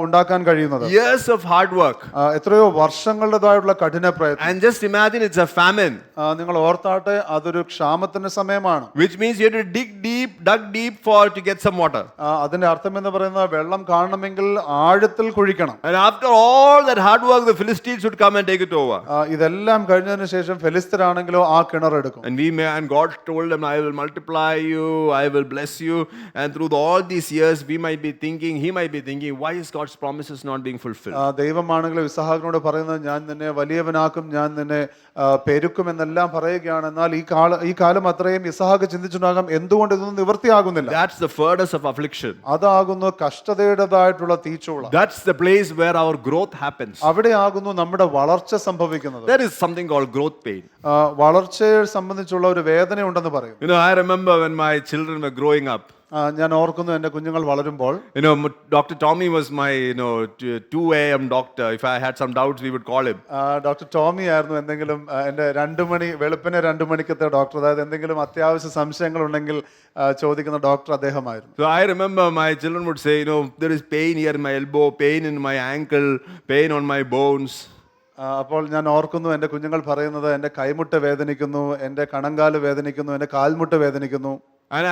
ഉണ്ടാക്കാൻ കഴിയുന്നത്. Years of hard work. എത്രയോ വർഷങ്ങളുടേതായിട്ടുള്ള കഠിന പ്രയത്നം. And just imagine it's a famine. നിങ്ങൾ ഓർത്താട്ടെ, അതൊരു ക്ഷാമത്തിന്റെ സമയമാണ്. Which means you have to dug deep to get some water. അതിന്റെ അർത്ഥം എന്ന് പറയുന്നത് വെള്ളം കാണണമെങ്കിൽ ആഴത്തിൽ കുഴിക്കണം. And after all that hard work, the Philistines would come and take it over. ഇതെല്ലാം കഴിഞ്ഞതിന് ശേഷം ഫെലിസ്തരാണെങ്കിലോ ആ കിണർ എടുക്കും. And God told them, I will multiply you, I will bless you. And through all these years, he might be thinking, why is God's promises not being fulfilled? ദൈവമാണെങ്കിലും ഇസഹാക്കിനോട് പറയുന്നത്, ഞാൻ നിന്നെ വലിയവനാക്കും, ഞാൻ നിന്നെ പെരുക്കും എന്നെല്ലാം പറയുകയാണ്. എന്നാൽ ഈ കാലം അത്രയും ഇസഹാക്ക് ചിന്തിച്ചിട്ടുണ്ടാകാം, എന്തുകൊണ്ട് ഇതൊന്നും നിവൃത്തിയാകുന്നില്ല. That's the furnace of affliction. അതാകുന്നു കഷ്ടതയുടേതായിട്ടുള്ള തീച്ചൂള. That's the place where our growth happens. അവിടെയാകുന്നു നമ്മുടെ വളർച്ച സംഭവിക്കുന്നത്. There is something called growth pain. വളർച്ചയെ സംബന്ധിച്ചുള്ള ഒരു വേദന ഉണ്ടെന്ന് പറയും. I remember when my children were growing up. ഞാൻ ഓർക്കുന്നു എൻ്റെ കുഞ്ഞുങ്ങൾ വളരുമ്പോൾ Dr. Tommy was my 2 a.m. doctor. If I had some doubts, we would call him. Doctor Tommy ആയിരുന്നു എന്തെങ്കിലും എൻ്റെ 2 മണി വെളുപ്പിനെ 2 മണിക്കത്തെ ഡോക്ടർ. അതായത് എന്തെങ്കിലും അത്യാവശ്യ സംശയങ്ങൾ ഉണ്ടെങ്കിൽ ചോദിക്കുന്ന ഡോക്ടർ അദ്ദേഹമായിരുന്നു. So I remember my children would say, there is pain here in my elbow, pain in my ankle, pain on my bones. അപ്പോൾ ഞാൻ ഓർക്കുന്നു എൻ്റെ കുഞ്ഞുങ്ങൾ പറയുന്നത് എൻ്റെ കൈമുട്ട് വേദനിക്കുന്നു, എൻ്റെ കണങ്കാല് വേദനിക്കുന്നു, എൻ്റെ കാൽമുട്ട് വേദനിക്കുന്നു. And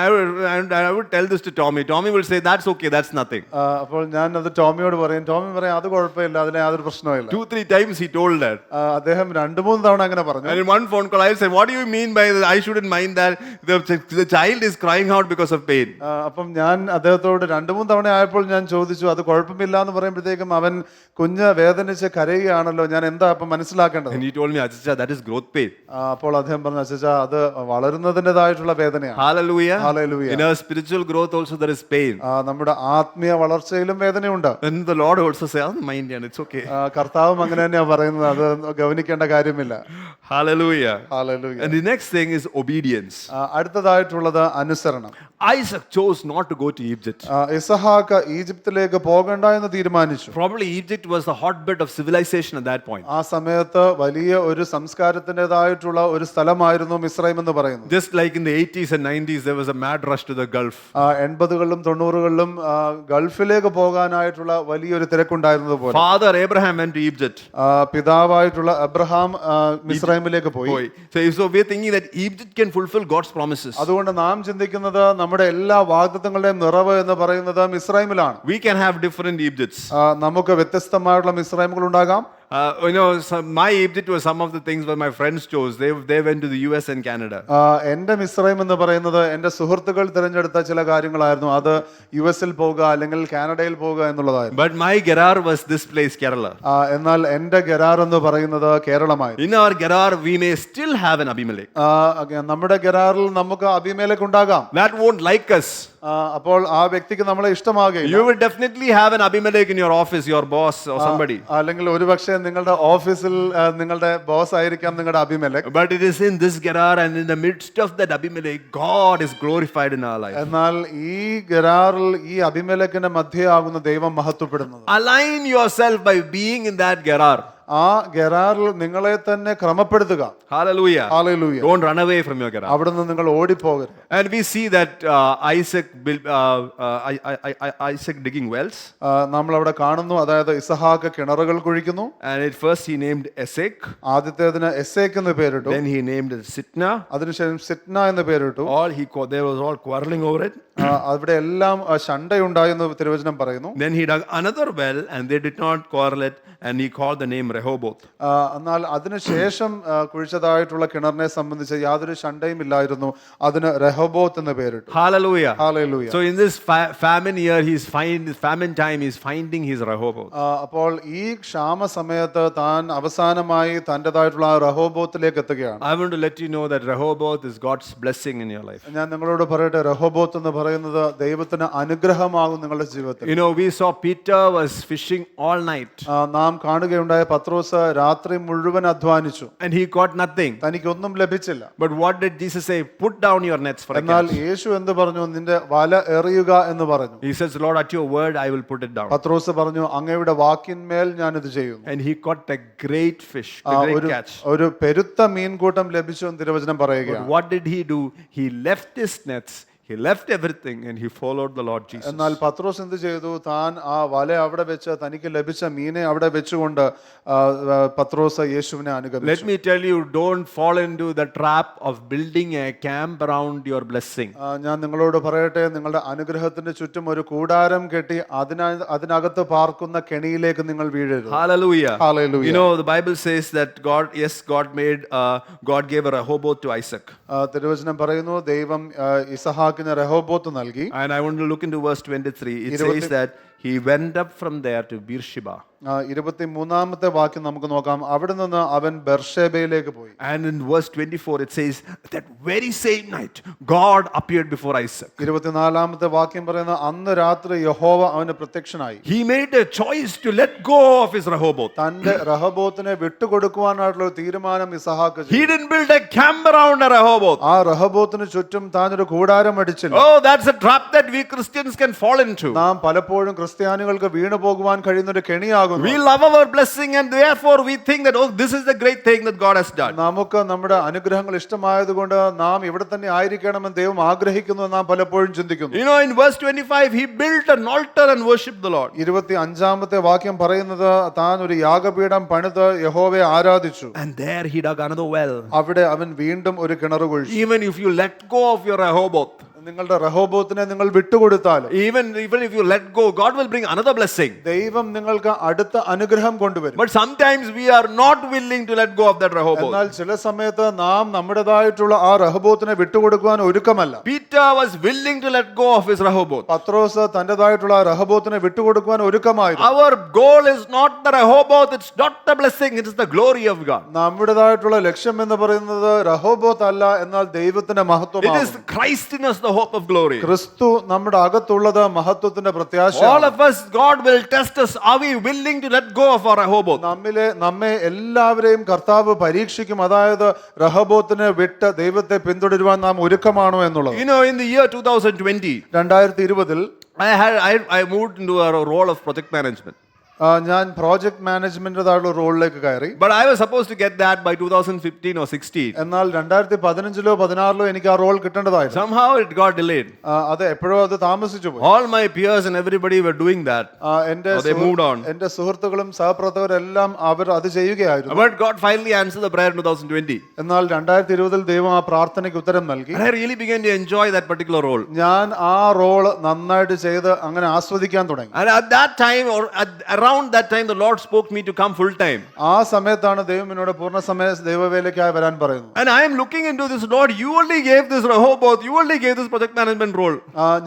I would tell this to Tommy. Tommy will say, that's okay, that's nothing. അപ്പോൾ ഞാൻ അത് ടോമിയോട് പറയും. ടോമി പറയും അത് കുഴപ്പമില്ല, അതിന് യാതൊരു പ്രശ്നവുമില്ല. 2-3 times he told that. അദ്ദേഹം 2-3 തവണ അങ്ങനെ പറഞ്ഞു. And in one phone call I said, what do you mean by that? I shouldn't mind that the child is crying out because of pain. അപ്പം ഞാൻ അദ്ദേഹത്തോട് 2-3 തവണ ആയപ്പോൾ ഞാൻ ചോദിച്ചു അത് കുഴപ്പമില്ല എന്ന് പറയുമ്പോഴത്തേക്കും അവൻ കുഞ്ഞ് വേദനിച്ച് കരയുകയാണല്ലോ, ഞാൻ എന്താ അപ്പം മനസ്സിലാക്കേണ്ടത്? And he told me, Achacha, that is growth pain. അപ്പോൾ അദ്ദേഹം പറഞ്ഞു, അച്ചച്ച അത് വളരുന്നതിൻ്റെതായിട്ടുള്ള വേദനയാണ്. Hallelujah. Hallelujah. In our spiritual growth also there is pain. നമ്മുടെ ആത്മീയ വളർച്ചയിലും വേദനയുണ്ട്. And the Lord also says, oh, mind and it's okay. കർത്താവും അങ്ങനെ തന്നെയാ പറയുന്നത്, അത് ഗവനിക്കേണ്ട കാര്യമില്ല. Hallelujah. Hallelujah. And the next thing is obedience. അടുത്തതായിട്ടുള്ളത് അനുസരണം. Isaac chose not to go to Egypt. ഇസഹാക്ക് ഈജിപ്തിലേക്ക് പോകണ്ട എന്ന് തീരുമാനിച്ചു. Probably Egypt was the hotbed of civilization at that point. ആ സമയത്ത് വലിയ ഒരു സംസ്കാരത്തിൻ്റെതായിട്ടുള്ള ഒരു സ്ഥലമായിരുന്നു മിസ്രൈം എന്ന് പറയുന്നത്. Just like in the 80s and 90s there was a mad rush to the Gulf. 80കളിലും 90കളിലും ഗൾഫിലേക്ക് പോകാനായിട്ടുള്ള വലിയൊരു തിരക്കുണ്ടായിരുന്നത് പോലെ Father Abraham went to Egypt. പിതാവായിട്ടുള്ള അബ്രഹാം മിസ്രൈമിലേക്ക് പോയി. So we are thinking that Egypt can fulfill God's promises. അതുകൊണ്ട് നാം ചിന്തിക്കുന്നത് നമ്മുടെ എല്ലാ വാഗ്ദത്തങ്ങളുടെയും നിറവ് എന്ന് പറയുന്നത് മിസ്രൈമിലാണ്. We can have different Egypts. നമുക്ക് വ്യത്യസ്തമായിട്ടുള്ള മിസ്രൈമുകൾ ഉണ്ടാകാം. My Egypt was some of the things where my friends chose. They went to the US and Canada. എൻ്റെ മിസ്രൈം എന്ന് പറയുന്നത് എൻ്റെ സുഹൃത്തുക്കൾ തിരഞ്ഞെടുത്ത ചില കാര്യങ്ങളായിരുന്നു. അത് യുഎസിൽ പോകുക അല്ലെങ്കിൽ കാനഡയിൽ പോകുക എന്നുള്ളതായിരുന്നു. But my Gerar was this place, Kerala. എന്നാൽ എൻ്റെ ഗരാർ എന്ന് പറയുന്നത് കേരളമായിരുന്നു. In our Gerar we may still have an Abimelech. നമ്മുടെ ഗരാറിൽ നമുക്ക് അബിമേലെക്ക് ഉണ്ടാകാം. That won't like us. അപ്പോൾ ആ വ്യക്തിക്ക് നമ്മളെ ഇഷ്ടമാകുകയില്ല. You will definitely have an Abimelech in your office, your boss or somebody. അല്ലെങ്കിൽ ഒരുപക്ഷെ നിങ്ങളുടെ ഓഫീസിൽ നിങ്ങളുടെ ബോസ് ആയിരിക്കാം നിങ്ങളുടെ അബിമേലെക്ക്. But it is in this Gerar and in the midst of that Abimelech, God is glorified in our life. എന്നാൽ ഈ ഗരാറിൽ ഈ അബിമേലെക്കിന്റെ മധ്യയാകുന്ന ദൈവം മഹത്വപ്പെടുന്നത്. Align yourself by being in that Gerar. ആ ഗരാറിൽ നിങ്ങളെ തന്നെ ക്രമപ്പെടുത്തുക. Hallelujah. Hallelujah. Don't run away from your Gerar. അവിടുന്ന് നിങ്ങൾ ഓടിപ്പോകരുത്. And we see that Isaac digging wells. നമ്മൾ അവിടെ കാണുന്നു, അതായത് ഇസഹാക്ക് കിണറുകൾ കുഴിക്കുന്നു. And at first he named Esek. ആദ്യത്തേതിന് എസേക്ക് എന്ന് പേരിട്ടു. Then he named it Sitna. അതിനുശേഷം സിറ്റ്ന എന്ന് പേരിട്ടു. There was all quarreling over it. അവിടെ എല്ലാം ശണ്ടയുണ്ടായി എന്ന് തിരുവചനം പറയുന്നു. Then he dug another well and they did not quarrel it and he called the name Rehoboth. എന്നാൽ അതിനുശേഷം കുഴിച്ചതായിട്ടുള്ള കിണറിനെ സംബന്ധിച്ച് യാതൊരു ശണ്ടയും ഇല്ലായിരുന്നു. അതിന് റെഹോബോത്ത് എന്ന് പേരിട്ടു. Hallelujah. Hallelujah. So in this famine year famine time he's finding his Rehoboth. അപ്പോൾ ഈ ക്ഷാമ സമയത്ത് താൻ അവസാനമായി തന്റേതായിട്ടുള്ള ആ റെഹോബോത്തിലേക്ക് എത്തുകയാണ്. I want to let you know that Rehoboth is God's blessing in your life. ഞാൻ നിങ്ങളോട് പറയട്ടെ, റെഹോബോത്ത് എന്ന് പറയുന്നത് ദൈവത്തിന് അനുഗ്രഹമാകും നിങ്ങളുടെ ജീവിതത്തിൽ. We saw Peter was fishing all night. നാം കാണുകയുണ്ടായ പത്രോസ് രാത്രി മുഴുവൻ അധ്വാനിച്ചു. And he caught nothing. തനിക്കൊന്നും ലഭിച്ചില്ല. But what did Jesus say? Put down your nets for a എന്നാൽ catch. യേശു എന്ത് പറഞ്ഞു? നിന്റെ വല എറിയുക എന്ന് പറഞ്ഞു. He says, Lord, at your word I will put it down. പത്രോസ് പറഞ്ഞു, അങ്ങയുടെ വാക്കിന്മേൽ ഞാൻ ഇത് ചെയ്യുന്നു. And he caught a great fish, a great catch. ഒരു പെരുത്ത മീൻകൂട്ടം ലഭിച്ചു എന്ന് തിരുവചനം പറയുകയാണ്. But what did he do? He left his nets. He left everything and he followed the Lord Jesus. എന്നാൽ പത്രോസ് എന്ത് ചെയ്തു? താൻ ആ വല അവിടെ വെച്ച് തനിക്ക് ലഭിച്ച മീനെ അവിടെ വെച്ചുകൊണ്ട് പത്രോസ് യേശുവിനെ അനുഗമിച്ചു. Let me tell you, don't fall into the trap of building a camp around your blessing. ഞാൻ നിങ്ങളോട് പറയട്ടെ, നിങ്ങളുടെ അനുഗ്രഹത്തിന്റെ ചുറ്റും ഒരു കൂടാരം കെട്ടി അതിനകത്ത് പാർക്കുന്ന കെണിയിലേക്ക് നിങ്ങൾ വീഴരുത്. Hallelujah. Hallelujah. The Bible says that God gave a Rehoboth to Isaac. തിരുവചനം പറയുന്നു ദൈവം ഇസഹാക്കിന് റെഹോബോത്ത് നൽകി. And I want to look into verse 23. It says that he went up from there to Beersheba. 23-ാമത്തെ വാക്യം നമുക്ക് നോക്കാം. അവിടെ നിന്ന് അവൻ ബെർഷേബയിലേക്ക് പോയി. And in verse 24 it says that very same night God appeared before Isaac. 24-ാമത്തെ വാക്യം പറയുന്ന അന്ന് രാത്രി യഹോവ അവന് പ്രത്യക്ഷനായി. He made a choice to let go of his Rehoboth. തന്റെ റഹബോത്തിനെ വിട്ടുകൊടുക്കുവാനായിട്ടുള്ള ഒരു തീരുമാനം ഇസഹാക്ക് ചെയ്തു. He didn't build a camp around a Rehoboth. ആ റഹബോത്തിന് ചുറ്റും താൻ ഒരു കൂടാരം അടിച്ചില്ല. Oh, that's a trap that we Christians can fall into. നാം പലപ്പോഴും ക്രിസ്ത്യാനികൾക്ക് വീണു പോകുവാൻ കഴിയുന്ന ഒരു കെണിയാകുന്നു. We love our blessing and therefore we think that, oh, this is the great thing that God has done. നമുക്ക് നമ്മുടെ അനുഗ്രഹങ്ങൾ ഇഷ്ടമായതുകൊണ്ട് നാം ഇവിടെ തന്നെ ആയിരിക്കണമെന്ന് ദൈവം ആഗ്രഹിക്കുന്നു നാം പലപ്പോഴും ചിന്തിക്കുന്നു. You know, in verse 25 he built an altar and worshipped the Lord. 25-ാമത്തെ വാക്യം പറയുന്നത് താൻ ഒരു യാഗപീഠം പണിത് യഹോവയെ ആരാധിച്ചു. And there he dug another well. അവിടെ അവൻ വീണ്ടും ഒരു കിണർ കുഴിച്ചു. Even if you let go of your Rehoboth, നിങ്ങളുടെ റഹോബോത്തിനെ നിങ്ങൾ വിട്ടുകൊടുത്താൽ, even if you let go, God will bring another blessing. ദൈവം നിങ്ങൾക്ക് അടുത്ത അനുഗ്രഹം കൊണ്ടുവരും. But sometimes we are not willing to let go of that Rehoboth. എന്നാൽ ചില സമയത്ത് നാം നമ്മുടേതായിട്ടുള്ള ആ റഹോബോത്തിനെ വിട്ടുകൊടുക്കുവാൻ ഒരുക്കമല്ല. Peter was willing to let go of his Rehoboth. പത്രോസ് തന്റേതായിട്ടുള്ള ആ റഹോബോത്തിനെ വിട്ടുകൊടുക്കുവാൻ ഒരുക്കമായിരുന്നു. Our goal is not the Rehoboth, it's not the blessing, it is the glory of God. നമ്മുടേതായിട്ടുള്ള ലക്ഷ്യം എന്ന് പറയുന്നത് റഹോബോത്ത് അല്ല, എന്നാൽ ദൈവത്തിന്റെ It മഹത്വമാണ്. is Christ in us, the hope of glory. ക്രിസ്തു നമ്മുടെ അകത്തുള്ളത് മഹത്വത്തിന്റെ പ്രത്യാശ. All of us, God will test us. Are we willing to let go of our Rehoboth? നമ്മെ എല്ലാവരെയും കർത്താവ് പരീക്ഷിക്കും. അതായത് റഹബോത്തിനെ വിട്ട് ദൈവത്തെ പിന്തുടരുവാൻ നാം ഒരുക്കമാണോ എന്നുള്ളത്. You know, in the year 2020, 2020 I moved into a role of project management. ഞാൻ പ്രോജക്ട് മാനേജ്മെന്റിന്റെ റോളിലേക്ക് കയറി. But I was supposed to get that by 2015 or 16. എന്നാൽ 2015-ലോ 16-ലോ എനിക്ക് ആ role കിട്ടേണ്ടതായിരുന്നു. Somehow it got delayed. അത് എപ്പോഴോ അത് താമസിച്ചു പോയി. All my peers and everybody were doing that. They moved on. എന്റെ സുഹൃത്തുക്കളും സഹപ്രവർത്തകരെല്ലാം അവർ അത് ചെയ്യുകയായിരുന്നു. But God finally answered the prayer in 2020. എന്നാൽ 2020-ൽ ദൈവം ആ പ്രാർത്ഥനയ്ക്ക് ഉത്തരം നൽകി. And I really began to enjoy that particular role. ഞാൻ ആ റോൾ നന്നായിട്ട് ചെയ്ത് അങ്ങനെ ആസ്വദിക്കാൻ തുടങ്ങി. And at that time, or around that time, the Lord spoke me to come full time. ആ സമയത്താണ് ദൈവം എന്നോട് പൂർണ്ണസമയ ദൈവവേലയ്ക്കായി വരാൻ പറയുന്നത്. And I am looking into this, Lord, you only gave this Rehoboth, you only gave this project management role.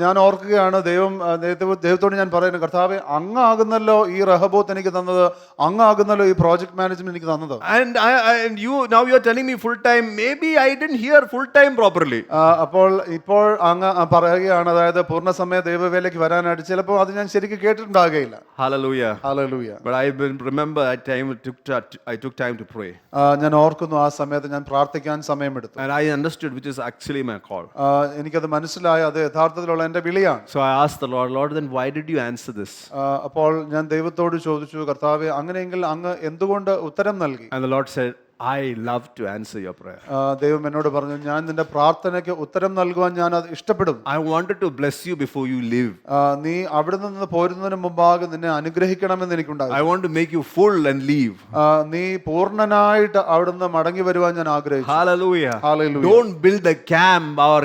ഞാൻ ഓർക്കുകയാണ് ദൈവത്തോട് ഞാൻ പറയുന്നത്, കർത്താവേ, അങ്ങാകുന്നല്ലോ ഈ റഹബോത്ത് എനിക്ക് തന്നത്, അങ്ങാകുന്നല്ലോ ഈ പ്രോജക്ട് മാനേജ്മെന്റ് എനിക്ക് തന്നത്. And you are telling me full time. Maybe I didn't hear full time properly. ഇപ്പോൾ അങ്ങ് പറയുകയാണ്, അതായത് പൂർണ്ണസമയ ദൈവവേലയ്ക്ക് വരാനായിട്ട്. ചിലപ്പോൾ അത് ഞാൻ ശരിക്കും കേട്ടിട്ടുണ്ടാകുകയില്ല. Hallelujah. Hallelujah. But I remember that time I took time to pray. ഞാൻ ഓർക്കുന്നു ആ സമയത്ത് ഞാൻ പ്രാർത്ഥിക്കാൻ സമയമെടുത്തു. And I understood which is actually my call. എനിക്കത് മനസ്സിലായി, അത് യഥാർത്ഥത്തിലുള്ള എന്റെ വിളിയാണ്. So I asked the Lord, then why did you answer this? അപ്പോൾ ഞാൻ ദൈവത്തോട് ചോദിച്ചു, കർത്താവേ, അങ്ങനെയെങ്കിൽ അങ്ങ് എന്തുകൊണ്ട് ഉത്തരം നൽകി? And the Lord said, I love to answer your prayer. ദൈവം എന്നോട് പറഞ്ഞു, ഞാൻ നിന്റെ പ്രാർത്ഥനയ്ക്ക് ഉത്തരം നൽകുവാൻ ഞാൻ അത് ഇഷ്ടപ്പെടും. I wanted to bless you before you leave. നീ അവിടെ നിന്ന് പോരുന്നതിന് മുമ്പാകെ നിന്നെ അനുഗ്രഹിക്കണമെന്ന് എനിക്കുണ്ടായി. I want to make you full and leave. നീ പൂർണ്ണനായിട്ട് അവിടുന്ന് മടങ്ങി വരുവാൻ ഞാൻ ആഗ്രഹിച്ചു. Hallelujah. Hallelujah. Don't build a camp or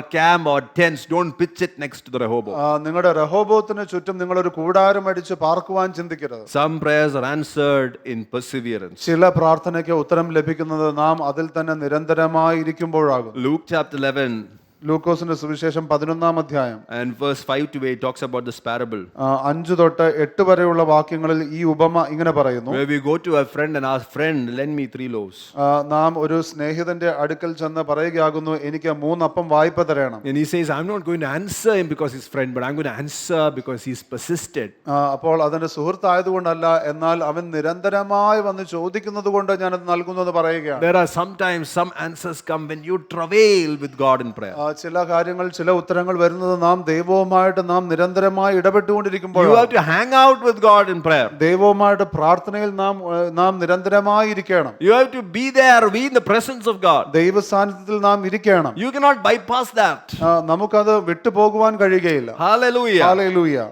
tents. Don't pitch it next to the Rehoboth. നിങ്ങളുടെ റഹോബോത്തിന് ചുറ്റും നിങ്ങൾ ഒരു കൂടാരം അടിച്ച് പാർക്കുവാൻ ചിന്തിക്കരുത്. Some prayers are answered in perseverance. ചില പ്രാർത്ഥനയ്ക്ക് ഉത്തരം ലഭിക്കുന്നത് നാം അതിൽ തന്നെ നിരന്തരമായിരിക്കുമ്പോഴാകും. Luke chapter 11. ലൂക്കോസിന്റെ സുവിശേഷം 11-ാം അധ്യായം And verse 5 to 8 talks about this parable. 5 തൊട്ട് 8 വരെയുള്ള വാക്യങ്ങളിൽ ഈ ഉപമ ഇങ്ങനെ പറയുന്നു. Where we go to a friend and ask, friend, lend me 3 loaves. നാം ഒരു സ്നേഹിതന്റെ അടുക്കൽ ചെന്ന് പറയുകയാകുന്നു, എനിക്ക് 3 അപ്പം വായ്പ തരണം. And he says, I'm not going to answer him because he's friend, but I'm going to answer because he's persisted. അപ്പോൾ അതിന്റെ സുഹൃത്തായതുകൊണ്ടല്ല, എന്നാൽ അവൻ നിരന്തരമായി വന്ന് ചോദിക്കുന്നത് കൊണ്ട് ഞാൻ അത് നൽകുന്നു എന്ന് പറയുകയാണ്. There are sometimes some answers come when you travail with God in prayer. ചില കാര്യങ്ങൾ, ചില ഉത്തരങ്ങൾ വരുന്നത് നാം ദൈവവുമായിട്ട് നാം നിരന്തരമായി ഇടപെട്ടുകൊണ്ടിരിക്കുമ്പോൾ. You have to hang out with God in prayer. ദൈവവുമായിട്ട് പ്രാർത്ഥനയിൽ നാം നിരന്തരമായി ഇരിക്കണം. You have to be there, be in the presence of God. ദൈവ സാന്നിധ്യത്തിൽ നാം ഇരിക്കണം. You cannot bypass that. നമുക്കത് വിട്ടുപോകുവാൻ കഴിയുകയില്ല. Hallelujah. Hallelujah.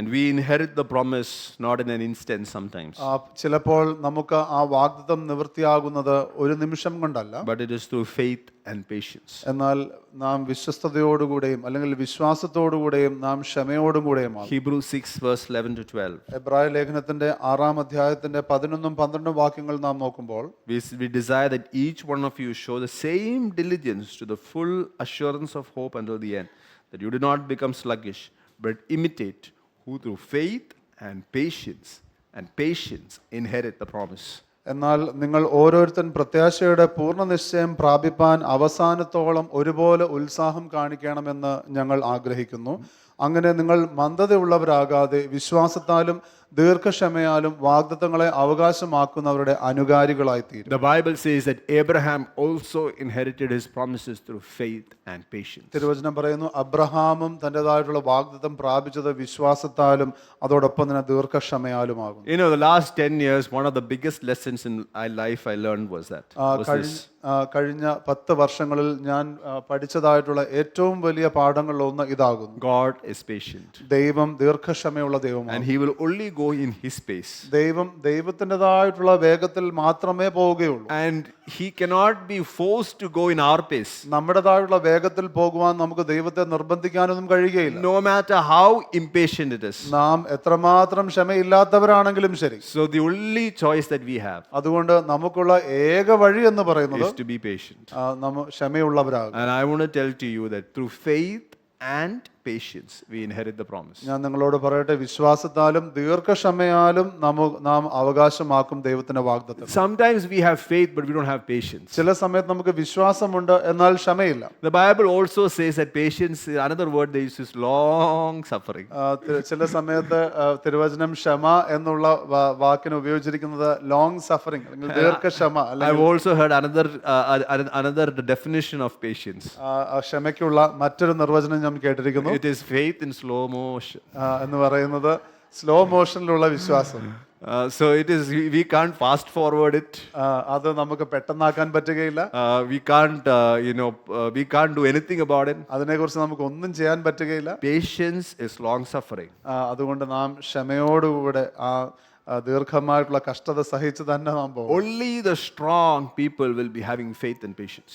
And we inherit the promise not in an instant sometimes. ചിലപ്പോൾ നമുക്ക് ആ വാഗ്ദത്തം നിവൃത്തിയാകുന്നത് ഒരു നിമിഷം കൊണ്ടല്ല, but it is through faith and patience. എന്നാൽ നാം വിശ്വസ്തയോടുകൂടെയും അല്ലെങ്കിൽ വിശ്വാസത്തോടുകൂടെയും നാം ക്ഷമയോടുകൂടെയും. Hebrews 6 verse 11 to 12. എബ്രായ ലേഖനത്തിന്റെ 6-ാം അധ്യായത്തിന്റെ 11ഉം 12ഉം വാക്യങ്ങൾ നാം നോക്കുമ്പോൾ, we desire that each one of you show the same diligence to the full assurance of hope until the end, that you do not become sluggish, but imitate who through faith and patience inherit the promise. എന്നാൽ നിങ്ങൾ ഓരോരുത്തൻ പ്രത്യാശയുടെ പൂർണ്ണ നിശ്ചയം പ്രാപിപ്പാൻ അവസാനത്തോളം ഒരുപോലെ ഉത്സാഹം കാണിക്കണമെന്ന് ഞങ്ങൾ ആഗ്രഹിക്കുന്നു. അങ്ങനെ നിങ്ങൾ മന്ദതയുള്ളവരാകാതെ വിശ്വാസത്താലും ദീർഘക്ഷമയാലും വാഗ്ദത്തങ്ങളെ അവകാശമാക്കുന്നവരുടെ അനുകാരികളായി തീരും. The Bible says that Abraham also inherited his promises through faith and patience. തിരുവചനം പറയുന്നു, അബ്രഹാമും തൻ്റെതായിട്ടുള്ള വാഗ്ദത്തം പ്രാപിച്ചത് വിശ്വാസത്താലും അതോടൊപ്പം തന്നെ ദീർഘക്ഷമയാലുമാകുന്നു. You know, the last 10 years, one of the biggest lessons in my life I learned was this. കഴിഞ്ഞ 10 വർഷങ്ങളിൽ ഞാൻ പഠിച്ചതായിട്ടുള്ള ഏറ്റവും വലിയ പാഠങ്ങളിലൊന്ന് ഇതാകുന്നു. God is patient. ദൈവം ദീർഘക്ഷമയുള്ള ദൈവമാണ്. And he will only go in his pace. ദൈവത്തിൻ്റെതായിട്ടുള്ള വേഗത്തിൽ മാത്രമേ പോവുകയുള്ളൂ. And he cannot be forced to go in our pace. നമ്മുടേതായിട്ടുള്ള വേഗത്തിൽ പോകുവാൻ നമുക്ക് ദൈവത്തെ നിർബന്ധിക്കാനൊന്നും കഴിയുകയില്ല. No matter how impatient it is. നാം എത്രമാത്രം ക്ഷമയില്ലാത്തവരാണെങ്കിലും ശരി. So the only choice that we have അതുകൊണ്ട് നമുക്കുള്ള ഏക വഴി എന്ന് പറയുന്നത് is to be patient. ക്ഷമയുള്ളവരാകും. And I want to tell to you that through faith and patience we inherit the promise. ഞാൻ നിങ്ങളോട് പറയട്ടെ, വിശ്വാസത്താലും ദീർഘക്ഷമയാലും നാം അവകാശമാക്കും ദൈവത്തിന്റെ വാഗ്ദത്തം. Sometimes we have faith but we don't have patience. ചില സമയത്ത് നമുക്ക് വിശ്വാസമുണ്ട് എന്നാൽ ക്ഷമയില്ല. The Bible also says that patience, another word they use is long suffering. ചില സമയത്ത് തിരുവചനം ക്ഷമ എന്നുള്ള വാക്കിന് ഉപയോഗിച്ചിരിക്കുന്നത് ലോങ് സഫറിംഗ് അല്ലെങ്കിൽ ദീർഘക്ഷമ. I've also heard another definition of patience. ക്ഷമയ്ക്കുള്ള മറ്റൊരു നിർവചനം ഞാൻ കേട്ടിരിക്കുന്നു. It is faith in slow motion. എന്ന് പറയുന്നത് സ്ലോ മോഷനിലുള്ള വിശ്വാസം. So it is, we can't fast forward it. അത് നമുക്ക് പെട്ടെന്നാക്കാൻ പറ്റുകയില്ല. We can't we can't do anything about it. അതിനെക്കുറിച്ച് നമുക്ക് ഒന്നും ചെയ്യാൻ പറ്റുകയില്ല. Patience is long suffering. അതുകൊണ്ട് നാം ക്ഷമയോടുകൂടെ ദീർഘമായിട്ടുള്ള കഷ്ടത സഹിച്ച് തന്നെ നാം പോകും. Only the strong people will be having faith and patience.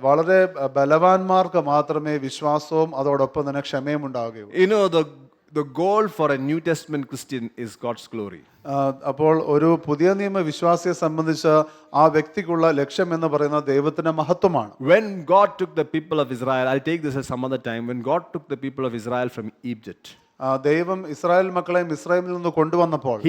വളരെ ബലവാന്മാർക്ക് മാത്രമേ വിശ്വാസവും അതോടൊപ്പം തന്നെ ക്ഷമയും ഉണ്ടാവുകയുള്ളൂ. You know, the goal for a New Testament Christian is God's glory. അപ്പോൾ ഒരു പുതിയ നിയമ വിശ്വാസിയെ സംബന്ധിച്ച് ആ വ്യക്തിക്കുള്ള ലക്ഷ്യം എന്ന് പറയുന്നത് ദൈവത്തിന്റെ മഹത്വമാണ്. When God took the people of Israel, I'll take this as some other time, when God took the people of Israel from Egypt, ദൈവം ഇസ്രായേൽ മക്കളെ മിസ്രൈമിൽ നിന്ന് കൊണ്ടുവന്നപ്പോൾ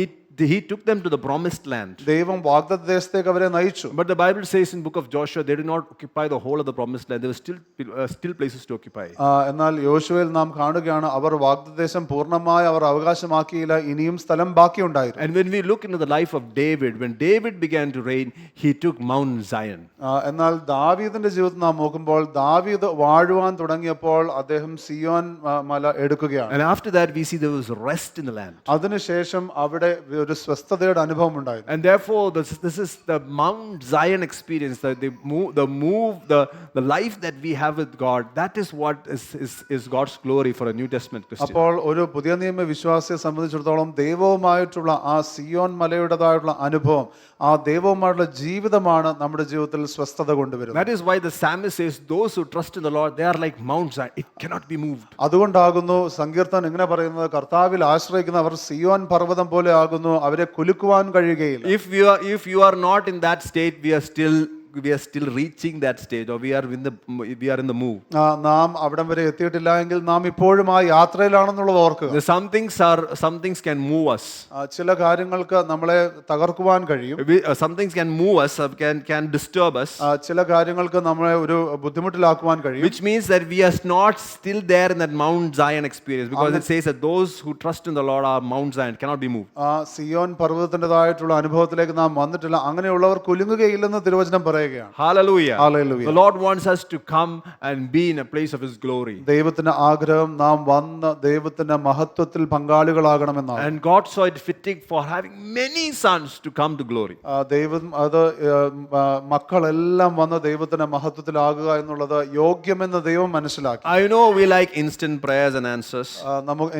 he took them to the promised land. ദൈവം വാഗ്ദത്ത ദേശത്തേക്ക് അവരെ നയിച്ചു. But the Bible says in book of Joshua they did not occupy the whole of the promised land. There were still places to occupy. എന്നാൽ യോശുവയിൽ നാം കാണുകയാണ് അവർ വാഗ്ദത്ത ദേശം പൂർണ്ണമായി അവർ അവകാശമാക്കിയില്ല, ഇനിയും സ്ഥലം ബാക്കിയുണ്ടായിരുന്നു. And when we look into the life of David, when David began to reign, he took Mount Zion. എന്നാൽ ദാവീദിന്റെ ജീവിതം നാം നോക്കുമ്പോൾ ദാവീദ് വാഴുവാൻ തുടങ്ങിയപ്പോൾ അദ്ദേഹം സിയോൻ മല എടുക്കുകയാണ്. And after that we see there was rest in the land. അതിനുശേഷം അവിടെ ഒരു സ്വസ്ഥതയുടെ അനുഭവം ഉണ്ടായിരുന്നു. And therefore this is the Mount Zion experience, the life that we have with God. That is what is God's glory for a New Testament Christian. അപ്പോൾ ഒരു പുതിയ നിയമ വിശ്വാസിയെ സംബന്ധിച്ചിടത്തോളം ദൈവവുമായിട്ടുള്ള ആ സിയോൻ മലയുടേതായിട്ടുള്ള അനുഭവം, ആ ദൈവവുമായിട്ടുള്ള ജീവിതമാണ് നമ്മുടെ ജീവിതത്തിൽ സ്വസ്ഥത കൊണ്ടുവരുന്നത്. That is why the psalmist says those who trust in the Lord, they are like Mount Zion, it cannot be moved. അതുകൊണ്ടാകുന്നു സങ്കീർത്തനം ഇങ്ങനെ പറയുന്നത്, കർത്താവിൽ ആശ്രയിക്കുന്നവർ സിയോൻ പർവ്വതം പോലെ ആകുന്നു, അവരെ കുലുക്കുവാൻ കഴിയുകയില്ല. If you are not in that state, we are still reaching that stage, or we are in the move. നാം അവിടം വരെ എത്തിയിട്ടില്ല എങ്കിൽ നാം ഇപ്പോഴും ആ യാത്രയിലാണെന്നുള്ളത് ഓർക്കുക. Some things can move us. ചില കാര്യങ്ങൾക്ക് നമ്മളെ തകർക്കുവാൻ കഴിയും. Some things can move us, can disturb us. ചില കാര്യങ്ങൾക്ക് നമ്മളെ ഒരു ബുദ്ധിമുട്ടിലാക്കുവാൻ കഴിയും. Which means that we are not still there in that Mount Zion experience, because it says that those who trust in the Lord are Mount Zion, cannot be moved. Zion പർവ്വതത്തിൻ്റെതായിട്ടുള്ള അനുഭവത്തിലേക്ക് നാം വന്നിട്ടില്ല. അങ്ങനെയുള്ളവർ കുലുങ്ങുകയില്ലെന്ന് തിരുവചനം പറയുക. Hallelujah. Hallelujah. The Lord wants us to come and be in a place of His glory. ദൈവത്തിന്റെ ആഗ്രഹം നാം വന്ന് ദൈവത്തിന്റെ മഹത്വത്തിൽ പങ്കാളികളാകണമെന്നാണ്. And God saw it fitting for having many sons to come to glory. ദൈവം അത് മക്കളെല്ലാം വന്ന് ദൈവത്തിന്റെ മഹത്വത്തിലാകുക എന്നുള്ളത് യോഗ്യമെന്ന് ദൈവം മനസ്സിലാക്കി. I know we like instant prayers and answers.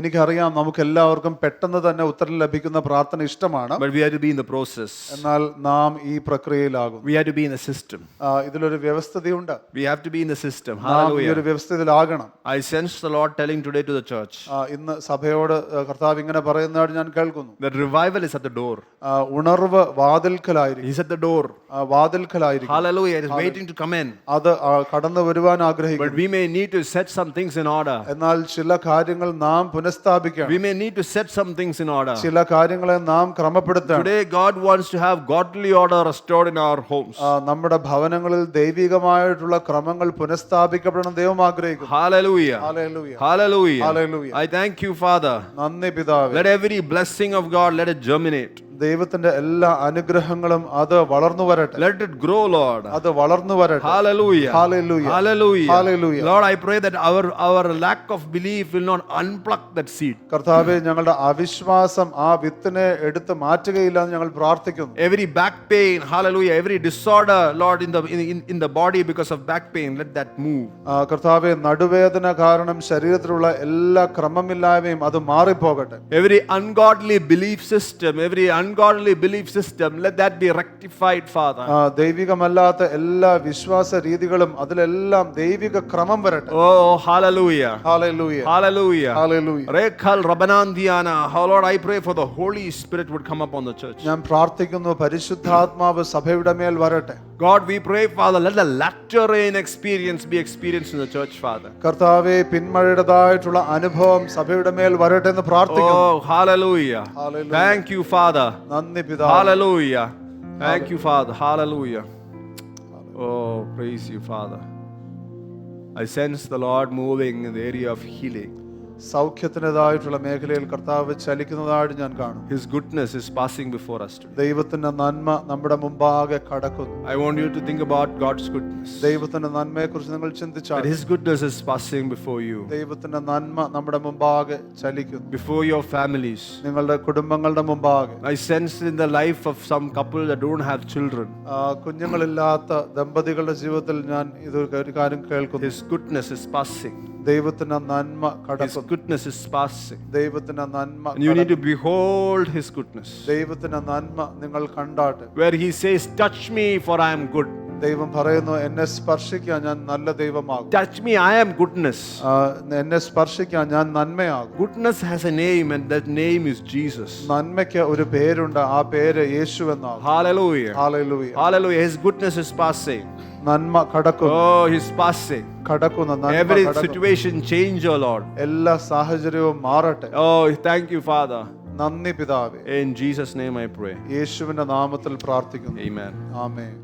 എനിക്കറിയാം നമുക്ക് എല്ലാവർക്കും പെട്ടെന്ന് തന്നെ ഉത്തരം ലഭിക്കുന്ന പ്രാർത്ഥന ഇഷ്ടമാണ്. But we have to be in the process. എന്നാൽ നാം ഈ പ്രക്രിയയിലാകും. We have to be in the system. system. ഇതിലൊരു വ്യവസ്ഥതയുണ്ട്. We have to be in the system. നാം ഈ Hallelujah. ഒരു വ്യവസ്ഥയിലാകണം. I sense the Lord telling today to the church ഇന്ന് സഭയോട് കർത്താവ് ഇങ്ങനെ പറയുന്നതായിട്ട് ഞാൻ കേൾക്കുന്നു. that revival is at the door. ഉണർവ് വാതിൽക്കലായിരിക്കും. He's at the door. വാതിൽക്കലായിരിക്കും. Hallelujah. It is waiting to come in. അത് കടന്നു വരുവാൻ ആഗ്രഹിക്കുന്നു. But we may need to set some things in order. എന്നാൽ ചില കാര്യങ്ങൾ നാം പുനഃസ്ഥാപിക്കണം. We may need to set some things in order. ചില കാര്യങ്ങളെ നാം ക്രമപ്പെടുത്തണം. Today God wants to have godly order restored in our homes. നമ്മുടെ ഭവനങ്ങളിൽ ദൈവികമായിട്ടുള്ള ക്രമങ്ങൾ പുനഃസ്ഥാപിക്കപ്പെടണം ദൈവം ആഗ്രഹിക്കുന്നു. Hallelujah. Hallelujah. Hallelujah. Hallelujah. I thank you, Father. നന്ദി പിതാവേ. Let every blessing of God, let it germinate. ദൈവത്തിന്റെ എല്ലാ അനുഗ്രഹങ്ങളും അത് വളർന്നു വരട്ടെ. Let it grow, Lord. അത് വളർന്നു വരട്ടെ. Hallelujah. Hallelujah. Hallelujah. Hallelujah. Lord, I pray that our lack of belief will not unpluck that seed. കർത്താവേ, ഞങ്ങളുടെ അവിശ്വാസം ആ വിത്തിനെ എടുത്ത് മാറ്റുകയില്ല എന്ന് ഞങ്ങൾ പ്രാർത്ഥിക്കുന്നു. Every back pain, hallelujah, every disorder, Lord, in the body because of back pain, let that move. കർത്താവേ, നടുവേദന കാരണം ശരീരത്തിലുള്ള എല്ലാ ക്രമമില്ലായ്മയും അത് മാറിപ്പോകട്ടെ. Every ungodly belief system, let that be rectified, Father. ദൈവികമല്ലാത്ത എല്ലാ വിശ്വാസ രീതികളും അതിലെല്ലാം ദൈവിക ക്രമം വരട്ടെ. Oh, hallelujah. Hallelujah. Hallelujah. Hallelujah. Rekal Rabanandiana. Oh Lord, I pray for the Holy Spirit would come upon the church. ഞാൻ പ്രാർത്ഥിക്കുന്നു പരിശുദ്ധാത്മാവ് സഭയുടെ മേൽ വരട്ടെ. God, we pray, Father, let the latter rain experience be experienced in the church, Father. കർത്താവേ, പിന്മഴയുടേതായിട്ടുള്ള അനുഭവം സഭയുടെ മേൽ വരട്ടെ എന്ന് പ്രാർത്ഥിക്കുന്നു. Oh, hallelujah. Hallelujah. Thank you, Father. നന്ദി പിതാവേ. Hallelujah. Thank you, Father. Hallelujah. Oh, praise you, Father. I sense the Lord moving in the area of healing. സൗഖ്യത്തിൻ്റെതായിട്ടുള്ള മേഖലയിൽ കർത്താവ് ചലിക്കുന്നതായിട്ട് ഞാൻ കാണും. His goodness is passing before us today. ദൈവത്തിന്റെ നന്മ നമ്മുടെ മുമ്പാകെ കടക്കുന്നു. I want you to think about God's goodness. ദൈവത്തിന്റെ നന്മയെക്കുറിച്ച് നിങ്ങൾ ചിന്തിച്ചാൽ That His goodness is passing before you, ദൈവത്തിന്റെ നന്മ നമ്മുടെ മുമ്പാകെ ചലിക്കുന്നു. before your families. നിങ്ങളുടെ കുടുംബങ്ങളുടെ മുമ്പാകെ. I sense in the life of some couple that don't have children, കുഞ്ഞുങ്ങളില്ലാത്ത ദമ്പതികളുടെ ജീവിതത്തിൽ ഞാൻ ഒരു കാര്യം കേൾക്കുന്നു. His goodness is passing. ദൈവത്തിന്റെ നന്മ His കടക്കുന്നു. goodness is passing. ദൈവത്തിന്റെ നന്മ And you need to behold His goodness. ദൈവത്തിന്റെ നന്മ നിങ്ങൾ കണ്ടാട്ടെ. Where He says, touch me for I am good. ദൈവം പറയുന്നു, എന്നെ സ്പർശിക്കാൻ ഞാൻ നല്ല ദൈവമാകും. Touch me, I am goodness. എന്നെ സ്പർശിക്കാൻ ഞാൻ നന്മയാകും. Goodness has a name and that name is Jesus. നന്മയ്ക്ക് ഒരു പേരുണ്ട്, ആ പേര് യേശു എന്നാകും. Hallelujah. Hallelujah. Hallelujah. His goodness is passing. നന്മ കടക്കുന്നു. Oh, He's passing. കടക്കുന്ന നന്മ Every കടക്കുന്നു. situation change, oh Lord. എല്ലാ സാഹചര്യവും മാറട്ടെ. Oh, thank you, Father. നന്ദി പിതാവേ. In Jesus' name I pray. യേശുവിന്റെ നാമത്തിൽ പ്രാർത്ഥിക്കുന്നു. Amen. ആമേൻ.